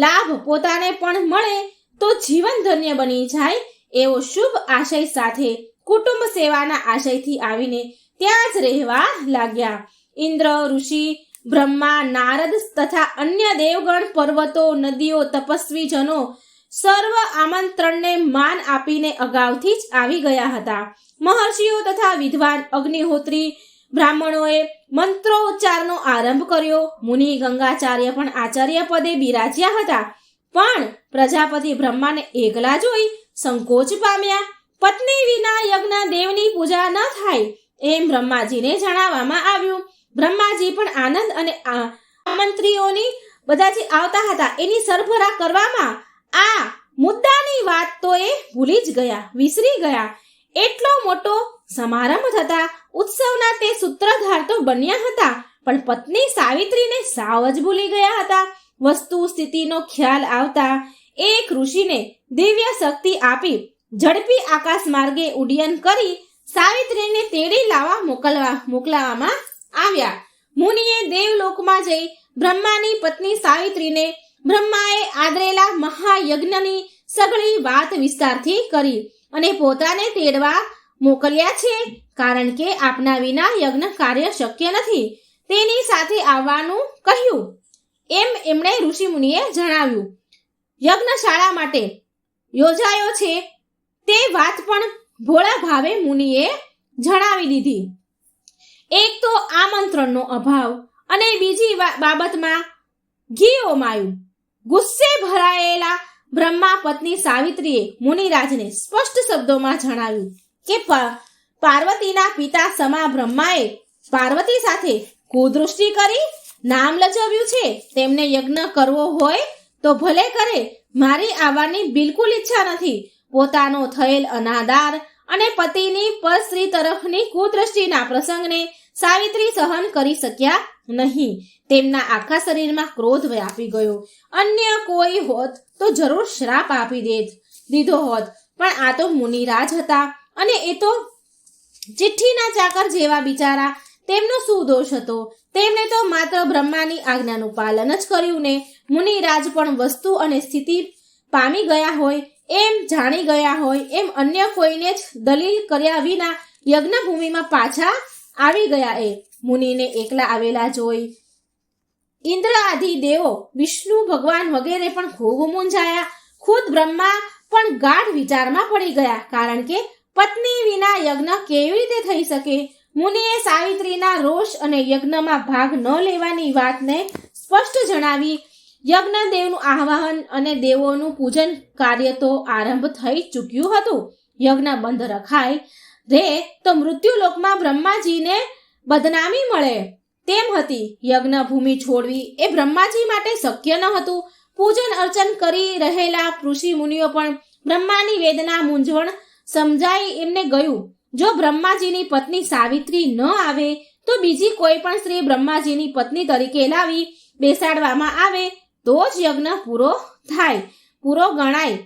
લાભ પોતાને પણ મળે તો જીવન ધન્ય બની જાય એવો શુભ આશય સાથે કુટુંબ સેવાના આશયથી આવીને ત્યાં જ રહેવા લાગ્યા. ઇન્દ્ર, ઋષિ, બ્રહ્મા, નારદ તથા અન્ય દેવગણ, પર્વતો, નદીઓ, તપસ્વીજનો સર્વ આમંત્રણને માન આપીને અગાઉથી જ આવી ગયા હતા. મહર્ષિઓ તથા વિદ્વાન અગ્નિહોત્રી બ્રાહ્મણોએ મંત્રોચ્ચારનો આરંભ કર્યો. મુનિ ગંગાચાર્ય પણ આચાર્ય પદે બિરાજ્યા હતા, પણ પ્રજાપતિ બ્રહ્માને એકલા જોઈ સંકોચ પામ્યા. પત્ની વિના યજ્ઞ દેવની પૂજા ન થાય એમ બ્રહ્માજીને જણાવવામાં આવ્યું. બ્રહ્માજી પણ આનંદ અને આમંત્રીઓની બધા જે આવતા હતા એની સરભરા કરવામાં આ મુદ્દાની વાત તો એ ભૂલી જ ગયા, વિસરી ગયા. એટલો મોટો સમારંભ થતા ઉત્સવના તે સૂત્રધાર તો બન્યા હતા, પણ પત્ની સાવિત્રીને સાવ જ ભૂલી ગયા હતા. વસ્તુ સ્થિતિનો ખ્યાલ આવતા એક ઋષિને દિવ્ય શક્તિ આપી ઝડપી આકાશ માર્ગે ઉડ્ડયન કરી સાવિત્રીને તેડી લાવવા મોકલાવવામાં આવ્યા. મુનિએ દેવલોકમાં જઈ બ્રહ્માની પત્ની સાવિત્રીને બ્રહ્માએ આદરેલા મહાયજ્ઞની સઘળી વાત વિસ્તારથી કરી અને પોતાને તેડવા મોકલ્યા છે, કારણ કે આપના વિના યજ્ઞ કાર્ય શક્ય નથી. તેની સાથે આવવાનું કહ્યું એમ એમણે ઋષિ મુનિએ જણાવ્યું. યજ્ઞશાળા માટે યોજાયો છે તે વાત પણ ભોળા ભાવે મુનિએ જણાવી દીધી. એક તો આમંત્રણનો અભાવ અને બીજી બાબતમાં ઘીઓમાયું. ગુસ્સે ભરાયેલા બ્રહ્મા પત્ની સાવિત્રીએ મુનિરાજને સ્પષ્ટ શબ્દોમાં જણાવ્યું કે પાર્વતીના પિતા સમા બ્રહ્માએ પાર્વતી સાથે કુદૃષ્ટિ કરી નામ લજવ્યું છે. તેમને યજ્ઞ કરવો હોય તો ભલે કરે, મારી આવવાની બિલકુલ ઈચ્છા નથી. પોતાનો થયેલ અનાદાર અને પતિની પરસ્ત્રી તરફની કુદૃષ્ટિના પ્રસંગને સાવિત્રી સહન કરી શક્યા નહીં. તેમના આખા શરીરમાં ક્રોધ વ્યાપી ગયો. અન્ય કોઈ હોત તો જરૂર શ્રાપ આપી દીધો હોત, પણ આ તો મુનિરાજ હતા અને એ તો ચિઠ્ઠીના ચાકર જેવા બિચારા. તેમનો શું દોષ હતો? તેમણે તો માત્ર બ્રહ્માની આજ્ઞાનું પાલન જ કર્યું ને. મુનિરાજ પણ વસ્તુ અને સ્થિતિ પામી ગયા હોય એમ જાણી ગયા હોય એમ અન્ય કોઈને જ દલીલ કર્યા વિના યજ્ઞભૂમિમાં પાછા આવી ગયા. એ મુનિને એકલા આવેલા જોઈ ઇન્દ્ર આદિ દેવો, વિષ્ણુ ભગવાન વગેરે પણ ખૂબ મૂંઝાયા. ખુદ બ્રહ્મા પણ ગાઢ વિચારમાં પડી ગયા, કારણ કે પત્ની વિના યજ્ઞ કેવી રીતે થઈ શકે? મુનિએ સાવિત્રીના રોષ અને યજ્ઞમાં ભાગ ન લેવાની વાતને સ્પષ્ટ જણાવી. યજ્ઞદેવનું આહ્વાન અને દેવોનું પૂજન કાર્ય તો આરંભ થઈ ચૂક્યું હતું. યજ્ઞ બંધ રખાય રે તો મૃત્યુલોકમાં બ્રહ્માજીને બદનામી મળે તેમ હતી. યજ્ઞ ભૂમિ છોડવી એ બ્રહ્માજી માટે શક્ય ન હતું. પૂજન અર્ચન કરી રહેલા ઋષિ મુનિઓ પણ બ્રહ્માની વેદના મૂંઝવણ સમજાઈ એમને ગયું. જો બ્રહ્માજીની પત્ની સાવિત્રી ન આવે તો બીજી કોઈ પણ સ્ત્રી બ્રહ્માજીની પત્ની તરીકે લાવી બેસાડવામાં આવે તો જ યજ્ઞ પૂરો ગણાય.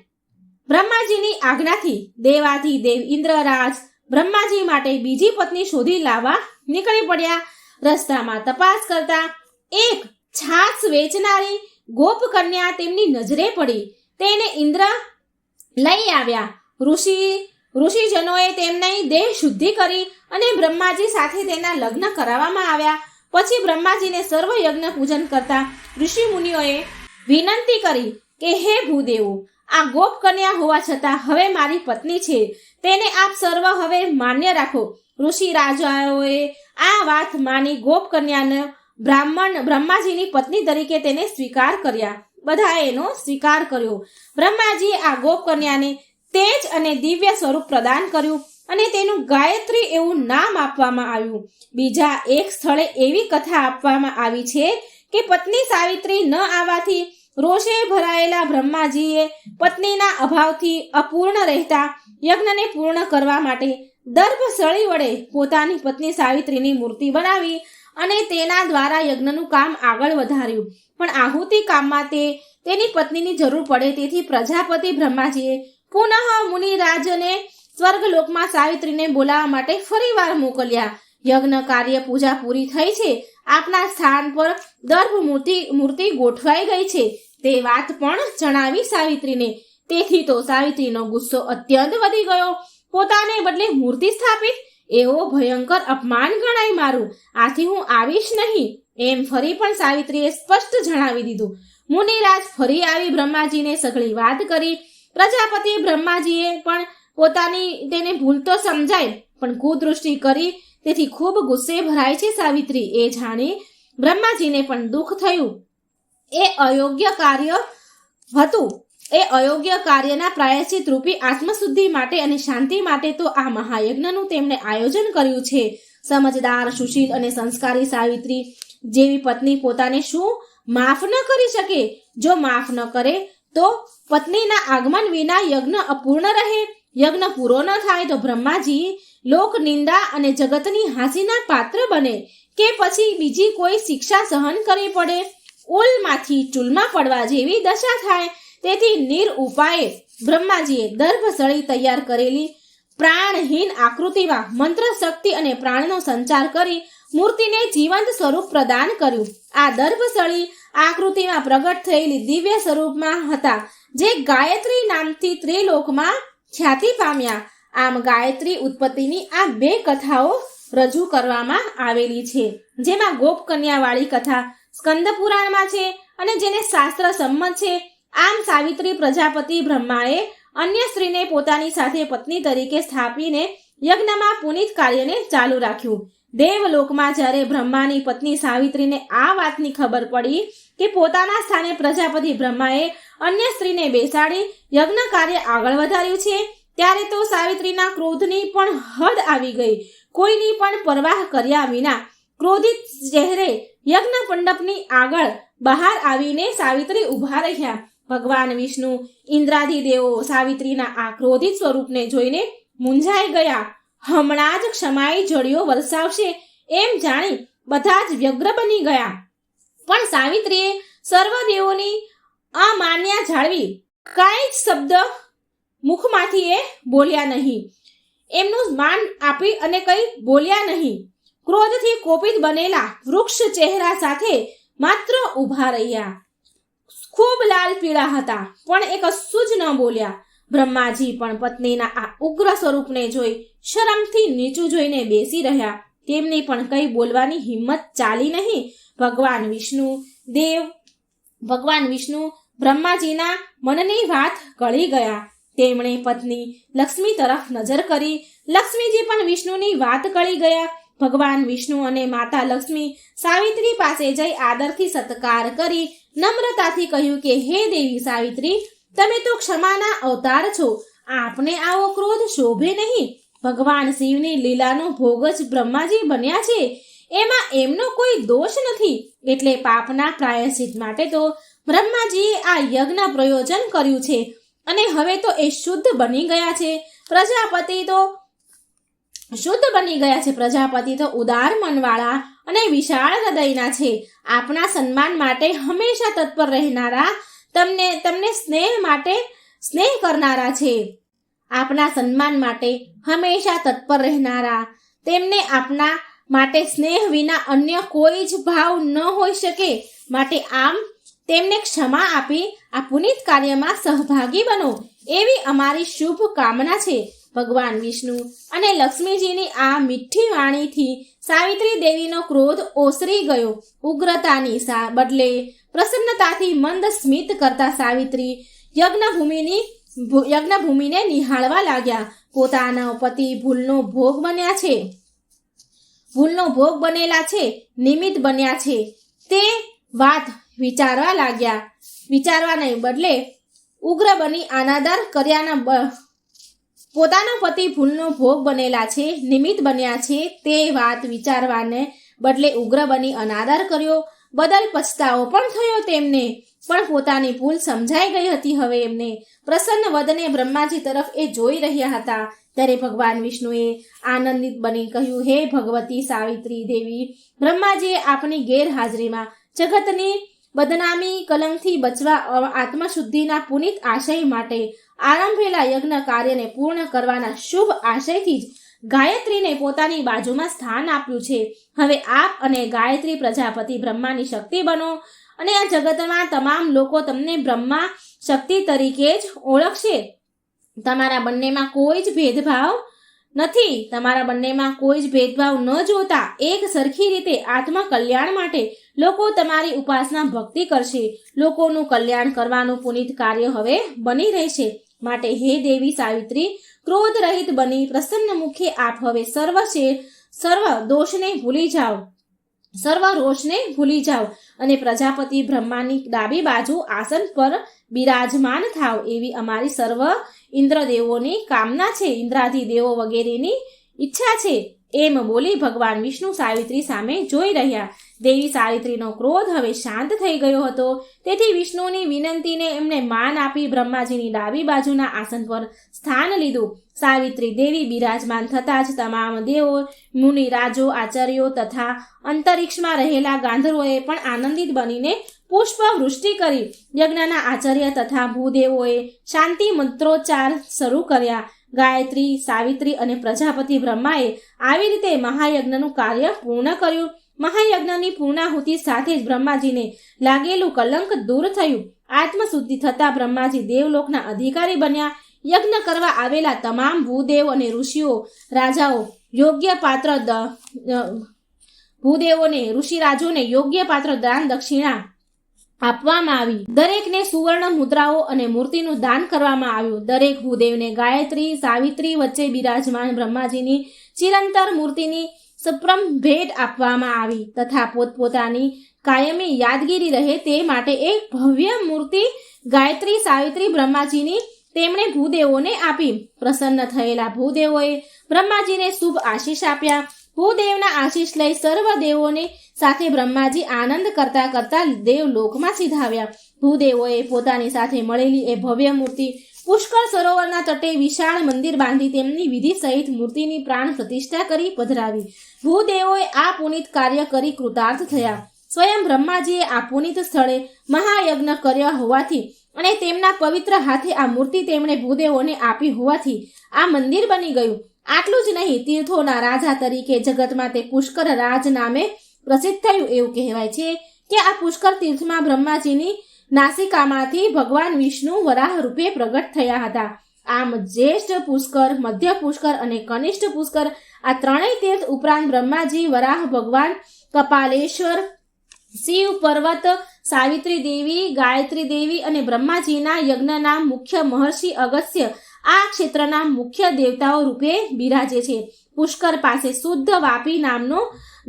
બ્રહ્માજીની આજ્ઞાથી દેવાધિદેવ ઇન્દ્રરાજ બ્રહ્માજી માટે બીજી પત્ની શોધી લાવવા નીકળી પડ્યા. રસ્તામાં તપાસ કરતા એક છાસ વેચનારી ગોપ કન્યા તેમની નજરે પડી. તેને ઇન્દ્ર લઈ આવ્યા. ઋષિજનોએ તેમની દેહ શુદ્ધિ કરી અને બ્રહ્માજી સાથે તેના લગ્ન કરાવવામાં આવ્યા. પછી બ્રહ્માજીને સર્વ યજ્ઞ પૂજન કરતા ઋષિ મુનિઓએ વિનંતી કરી કે હે ભૂદેવો, આ ગોપ કન્યા હોવા છતાં હવે મારી પત્ની છે, તેને આપ સર્વ હવે માન્ય રાખો. ઋષિ રાજાઓએ આ વાત માની ગોપ કન્યાને બ્રહ્માજીની પત્ની તરીકે તેને સ્વીકાર કર્યા. બધાએ એનો સ્વીકાર કર્યો. બ્રહ્માજીએ આ ગોપ કન્યાને તેજ અને દિવ્ય સ્વરૂપ પ્રદાન કર્યું અને તેનું ગાયત્રી એવું નામ આપવામાં આવ્યું. બીજા એક સ્થળે એવી કથા આપવામાં આવી છે કે પત્ની સાવિત્રી ન આવવાથી રોષે ભરાયેલા બ્રહ્માજીએ પત્નીના અભાવથી અપૂર્ણ રહેતા યજ્ઞને પૂર્ણ કરવા માટે દર્ભ સળી વડે પોતાની પત્ની સાવિત્રીની મૂર્તિ બનાવી અને તેના દ્વારા યજ્ઞનું કામ આગળ વધાર્યું. પણ આહુતિ કામમાં તેની પત્નીની જરૂર પડે તેથી પ્રજાપતિ બ્રહ્માજીએ પુનઃ મુનિરાજને સ્વર્ગલોકમાં સાવિત્રીને બોલાવવા માટે ફરીવાર મોકલ્યા. યજ્ઞ કાર્ય પૂજા પૂરી થઈ છે, આપના સ્થાન પર દર્ભ મૂર્તિ ગોઠવાઈ ગઈ છે તે વાત પણ જણાવી સાવિત્રીને. તેથી તો સાવિત્રીનો ગુસ્સો અત્યંત વધી ગયો. પોતાને બદલે મૂર્તિ સ્થાપિત, એવો ભયંકર અપમાન ગણાય મારું, આથી હું આવીશ નહીં એમ ફરી પણ સાવિત્રીએ સ્પષ્ટ જણાવી દીધું. મુનિરાજ ફરી આવી બ્રહ્માજીને સઘળી વાત કરી. પ્રજાપતિ બ્રહ્માજીએ પણ પોતાની તેને ભૂલ તો સમજાય પણ કુદૃષ્ટિ કરી, તેથી ખૂબ ગુસ્સે ભરાય છે સાવિત્રી. એ જાણી બ્રહ્માજીને પણ દુઃખ થયું. એ અયોગ્ય કાર્ય હતું. એ અયોગ્ય કાર્યના પ્રાયશ્ચિત રૂપી આત્મશુદ્ધિ માટે અને શાંતિ માટે તો આ મહાયજ્ઞનું તેમણે આયોજન કર્યું છે. સમજદાર, સુશીલ અને સંસ્કારી સાવિત્રી જેવી પત્ની પોતાને શું માફ ન કરી શકે? જો માફ ન કરે તો પત્નીના આગમન વિના યજ્ઞ અપૂર્ણ રહે. યજ્ઞ પૂરો ન થાય તો બ્રહ્માજી લોક નિંદા અને જગતની હાંસીના પાત્ર બને કે પછી બીજી કોઈ શિક્ષા સહન કરવી પડે. ઉલમાંથી ચૂલમાં પડવા જેવી દશા થાય. તેથી નિરઉપાયે બ્રહ્માજીએ દર્ભસળી તૈયાર કરેલી પ્રાણહીન આકૃતિમાં મંત્ર શક્તિ અને પ્રાણનો સંચાર કરી મૂર્તિને જીવંત સ્વરૂપ પ્રદાન કર્યું. આ દર્ભસળી આકૃતિમાં પ્રગટ થયેલી દિવ્ય સ્વરૂપમાં હતા, જે ગાયત્રી નામથી ત્રિલોકમાં ખ્યાતિ પામ્યા. આમ ગાયત્રી ઉત્પત્તિની આ 2 કથાઓ રજૂ કરવામાં આવેલી છે, જેમાં ગોપકન્યાવાળી કથા સ્કંદ પુરાણમાં છે અને જેને શાસ્ત્ર સંમત છે. આમ સાવિત્રી પ્રજાપતિ બ્રહ્માએ અન્ય સ્ત્રીને પોતાની સાથે પત્ની તરીકે સ્થાપીને યજ્ઞમાં પુનિત કાર્યને ચાલુ રાખ્યું. દેવલોકમાં જ્યારે બ્રહ્માની પત્ની સાવિત્રીને આ વાતની ખબર પડી કે પોતાના સ્થાને પ્રજાપતિ બ્રહ્માએ અન્ય સ્ત્રીને બેસાડી યજ્ઞ કાર્ય આગળ વધાર્યું છે, ત્યારે તો સાવિત્રીના ક્રોધની પણ હદ આવી ગઈ. કોઈની પણ પરવાહ કર્યા વિના ક્રોધિત ચહેરે યજ્ઞ મંડપની આગળ બહાર આવીને સાવિત્રી ઊભા રહ્યા. ભગવાન વિષ્ણુ ઇન્દ્રાદિ દેવો સાવિત્રીના આ ક્રોધિત સ્વરૂપને જોઈને મૂંઝાઈ ગયા. હમણાં જ ક્ષમાઈ જળિયો વરસાવશે એમ જાણી બધા જ વ્યગ્ર બની ગયા. પણ સાવિત્રીએ સર્વ દેવોની અમાન્યા જાળવી કાંઈ જ શબ્દ મુખમાંથી એ બોલ્યા નહીં. એમનું માન આપી અને કંઈ બોલ્યા નહીં. ક્રોધથી કોપિત બનેલા વૃક્ષ ચહેરા સાથે માત્ર ઊભા રહ્યા. ખૂબ લાલ પીળા હતા, પણ એ કશું જ ન બોલ્યા. બ્રહ્માજી પણ પત્નીના આ ઉગ્ર સ્વરૂપને જોઈ શરમથી નીચું જોઈને બેસી રહ્યા. તેમની પણ કંઈ બોલવાની હિંમત ચાલી નહીં. ભગવાન વિષ્ણુ બ્રહ્માજીના મનની વાત કળી ગયા. તેમણે પત્ની લક્ષ્મી તરફ નજર કરી. લક્ષ્મીજી પણ વિષ્ણુની વાત કળી ગયા. ભગવાન વિષ્ણુ અને માતા લક્ષ્મી સાવિત્રી પાસે જઈ આદરથી સત્કાર કરી નમ્રતાથી કહ્યું કે હે દેવી સાવિત્રી, તમે તો ક્ષમાના અવતાર છો. આપને આવો ક્રોધ શોભે નહીં. ભગવાન શિવની લીલાનો ભોગ જ બ્રહ્માજી બન્યા છે, એમાં એમનો કોઈ દોષ નથી. એટલે પાપના પ્રાયશ્ચિત માટે તો બ્રહ્માજીએ આ યજ્ઞ પ્રયોજન કર્યું છે અને હવે તો એ શુદ્ધ બની ગયા છે. પ્રજાપતિ તો ઉદાર મનવાળા અને વિશાળ હૃદયના છે. આપના સન્માન માટે હંમેશા તત્પર રહેનારા, તમને સ્નેહ કરનારા છે. આપના સન્માન માટે હંમેશા તત્પર રહેનારા, તેમને આપના માટે સ્નેહ વિના અન્ય કોઈ જ ભાવ ન હોઈ શકે. માટે આમ તેમને ક્ષમા આપી આ પુનિત કાર્યમાં સહભાગી બનો એવી અમારી શુભ કામના છે. ભગવાન વિષ્ણુ અને લક્ષ્મીજીની આ મીઠી વાણીથી સાવિત્રી દેવીનો ક્રોધ ઓસરી ગયો. ઉગ્રતાની બદલે પ્રસન્નતાથી મંદ સ્મિત કરતા સાવિત્રી યજ્ઞભૂમિને નિહાળવા લાગ્યા. પોતાના પતિ ભૂલનો ભોગ બનેલા છે, નિમિત્ત બન્યા છે તે વાત વિચારવાને બદલે ઉગ્ર બની અનાદર કર્યાના પોતાના પતિ ભૂલનો ભોગ બનેલા છે, નિમિત્ત બન્યા છે તે વાત વિચારવાને બદલે ઉગ્ર બની અનાદર કર્યો બદલ પછતાવો પણ થયો તેમને. પણ પોતાની ભૂલ સમજાઈ ગઈ હતી. હવે એમને પ્રસન્ન વદને બ્રહ્માજી તરફ એ જોઈ રહ્યા હતા. ત્યારે ભગવાન વિષ્ણુએ આનંદિત બની કહ્યું, હે ભગવતી સાવિત્રી દેવી, બ્રહ્માજીએ આપની ગેરહાજરીમાં જગતની બદનામી કલંકથી બચવા આત્મશુદ્ધિના પુનિત આશય માટે આરંભેલા યજ્ઞ કાર્યને પૂર્ણ કરવાના શુભ આશયથી જ ગાયત્રીને પોતાની બાજુમાં સ્થાન આપ્યું છે. હવે આપ અને ગાયત્રી પ્રજાપતિ બ્રહ્માની શક્તિ બનો અને આ જગતમાં તમામ લોકો તમને બ્રહ્મા શક્તિ તરીકે જ ઓળખશે. તમારા બંનેમાં કોઈ જ ભેદભાવ નથી. ન જોતા એક સરખી રીતે આત્મ કલ્યાણ માટે લોકો તમારી ઉપાસના ભક્તિ કરશે. લોકોનું કલ્યાણ કરવાનું પુનિત કાર્ય હવે બની રહેશે. માટે હે દેવી સાવિત્રી, ક્રોધ રહિત બની પ્રસન્ન મુખે આપ હવે સર્વ રોષને ભૂલી જાઓ અને પ્રજાપતિ બ્રહ્માની ડાબી બાજુ આસન પર બિરાજમાન થાવ એવી અમારી સર્વ ઇન્દ્રદેવોની કામના છે, ઇન્દ્રાદિ દેવો વગેરેની ઈચ્છા છે. એમ બોલી ભગવાન વિષ્ણુ સાવિત્રી સામે જોઈ રહ્યા. દેવી સાવિત્રીનો ક્રોધ હવે શાંત થઈ ગયો હતો. તેથી વિષ્ણુની વિનંતીને એમણે માન આપી બ્રહ્માજીની ડાબી બાજુના આસન પર સ્થાન લીધું. સાવિત્રી દેવી બિરાજમાન થતાં જ તમામ દેવો, મુનિ, રાજો, આચાર્યો તથા અંતરિક્ષમાં રહેલા ગાંધર્વોએ પણ આનંદિત બનીને પુષ્પ વૃષ્ટિ કરી. યજ્ઞના આચાર્ય તથા ભૂદેવોએ શાંતિ મંત્રોચ્ચાર શરૂ કર્યા. ગાયત્રી, સાવિત્રી અને પ્રજાપતિ બ્રહ્માએ આવી રીતે મહાયજ્ઞનું કાર્ય પૂર્ણ કર્યું. મહાયજ્ઞની પૂર્ણાહુતિ સાથે જ બ્રહ્માજીને લાગેલું કલંક દૂર થયું. આત્મશુદ્ધિ થતા બ્રહ્માજી દેવલોકના અધિકારી બન્યા. યજ્ઞ કરવા આવેલા તમામ ભૂદેવ અને ઋષિઓ રાજાઓ યોગ્ય પાત્ર ભૂદેવોને ઋષિરાજોને યોગ્ય પાત્ર દાન દક્ષિણા આપવામાં આવી. દરેકને સુવર્ણ મુદ્રાઓ અને મૂર્તિનું દાન કરવામાં આવ્યું. દરેક ભૂદેવને ગાયત્રી, સાવિત્રી વચ્ચે બિરાજમાન બ્રહ્માજીની ચિરંતર મૂર્તિની સપ્રમ ભેટ આપવામાં આવી તથા પોતપોતાની કાયમી યાદગીરી રહે તે માટે એક ભવ્ય મૂર્તિ ગાયત્રી, સાવિત્રી બ્રહ્માજીની તેમણે ભૂદેવોને આપી. પ્રસન્ન થયેલા ભૂદેવોએ બ્રહ્માજીને શુભ આશીષ આપ્યા. ભૂદેવના આશીષ લઈ સર્વ દેવોને સાથે બ્રહ્માજી આનંદ કરતા કરતા દેવલોકમાં સિધાવ્યા. ભૂદેવોએ પોતાની સાથે મળેલી એ ભવ્ય મૂર્તિ પુષ્કળ સરોવરના તટે વિશાળ મંદિર બાંધી તેમની વિધિ સહિત મૂર્તિની પ્રાણ પ્રતિષ્ઠા કરી પધરાવી. ભૂદેવોએ આ પુનિત કાર્ય કરી કૃતાર્થ થયા. સ્વયં બ્રહ્માજીએ આ પુનિત સ્થળે મહાયજ્ઞ કર્યા હોવાથી અને તેમના પવિત્ર હાથે આ મૂર્તિ તેમણે ભૂદેવોને આપી હોવાથી આ મંદિર બની ગયું. આટલું જ નહીં, તીર્થોના રાજા તરીકે જગતમાં તે પુષ્કર રાજ નામે પ્રસિદ્ધ થયું. એવું કહેવાય છે કે આ પુષ્કર તીર્થમાં બ્રહ્માજીની નાસિકામાંથી ભગવાન વિષ્ણુ વરાહ રૂપે પ્રગટ થયા હતા. આમ જ્યેષ્ઠ પુષ્કર, મધ્ય પુષ્કર અને કનિષ્ઠ પુષ્કર આ ત્રણેય તીર્થ ઉપરાંત બ્રહ્માજી, વરાહ ભગવાન, કપાલેશ્વર, શિવ પર્વત, સાવિત્રી દેવી, ગાયત્રી દેવી અને બ્રહ્માજીના યજ્ઞના મુખ્ય મહર્ષિ અગસ્ત્ય આ ક્ષેત્રના મુખ્ય દેવતાઓ રૂપે બિરાજે છે. પુષ્કર પાસે શુદ્ધ વાપી નામનો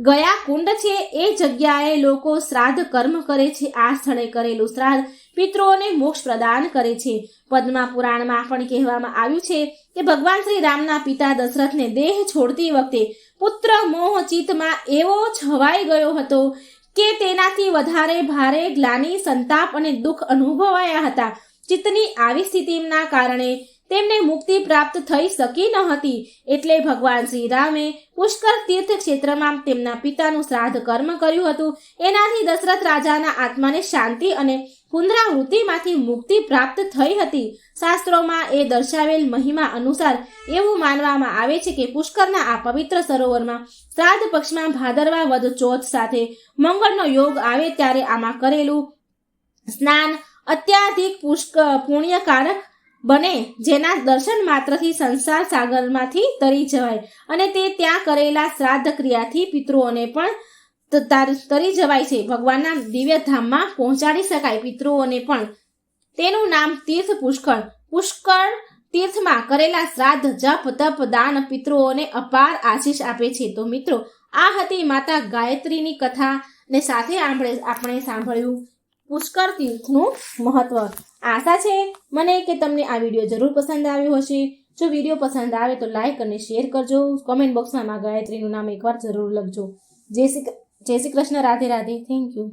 ગયા કુંડ છે. એ જગ્યાએ લોકો શ્રાદ્ધ કર્મ કરે છે. આ સ્થળે કરેલું શ્રાદ્ધ પિતૃઓને મોક્ષ પ્રદાન કરે છે. પદ્મા પુરાણમાં પણ કહેવામાં આવ્યું છે કે ભગવાન શ્રી રામના પિતા દશરથને દેહ છોડતી વખતે પુત્ર મોહ ચિત્તમાં એવો છવાઈ ગયો હતો કે તેનાથી વધારે ભારે ગ્લાનિ, સંતાપ અને દુઃખ અનુભવાયા હતા. ચિત્તની આવી સ્થિતિના કારણે તેમને મુક્તિ પ્રાપ્ત થઈ શકી ન હતી. એટલે ભગવાન શ્રી રામે પુષ્કર તીર્થ ક્ષેત્રમાં તેમના પિતાનું શ્રાદ્ધ કર્મ કર્યું હતું. એનાથી દશરથ રાજાના આત્માને શાંતિ અને પુનરાવૃત્તિમાંથી મુક્તિ પ્રાપ્ત થઈ હતી. શાસ્ત્રોમાં એ દર્શાવેલ મહિમા અનુસાર એવું માનવામાં આવે છે કે પુષ્કરના આ પવિત્ર સરોવરમાં શ્રાદ્ધ પક્ષમાં ભાદરવા વદ ચોથ સાથે મંગળનો યોગ આવે ત્યારે આમાં કરેલું સ્નાન અત્યાધિક પુણ્યકારક બને, જેના દર્શન માત્રથી સંસાર સાગરમાંથી તરી જવાય અને તે ત્યાં કરેલા શ્રાદ્ધ ક્રિયાથી પિતૃઓને પણ તરી જવાય છે. ભગવાનના દિવ્ય ધામમાં પહોંચાડી શકાય. પિતૃઓને પણ તેનું નામ તીર્થ પુષ્કળ. પુષ્કળ તીર્થમાં કરેલા શ્રાદ્ધ, જપ, તપ, દાન પિતૃઓને અપાર આશીષ આપે છે. તો મિત્રો, આ હતી માતા ગાયત્રીની કથા ને સાથે આપણે સાંભળ્યું પુષ્કર તીર્થનું મહત્વ. આશા છે મને કે તમને આ વિડીયો જરૂર પસંદ આવ્યો હશે. જો વિડીયો પસંદ આવે તો લાઈક અને શેર કરજો. કોમેન્ટ બોક્સમાં ગાયત્રીનું નામ એકવાર જરૂર લખજો. જય શ્રી કૃષ્ણ. રાધે રાધે. Thank you.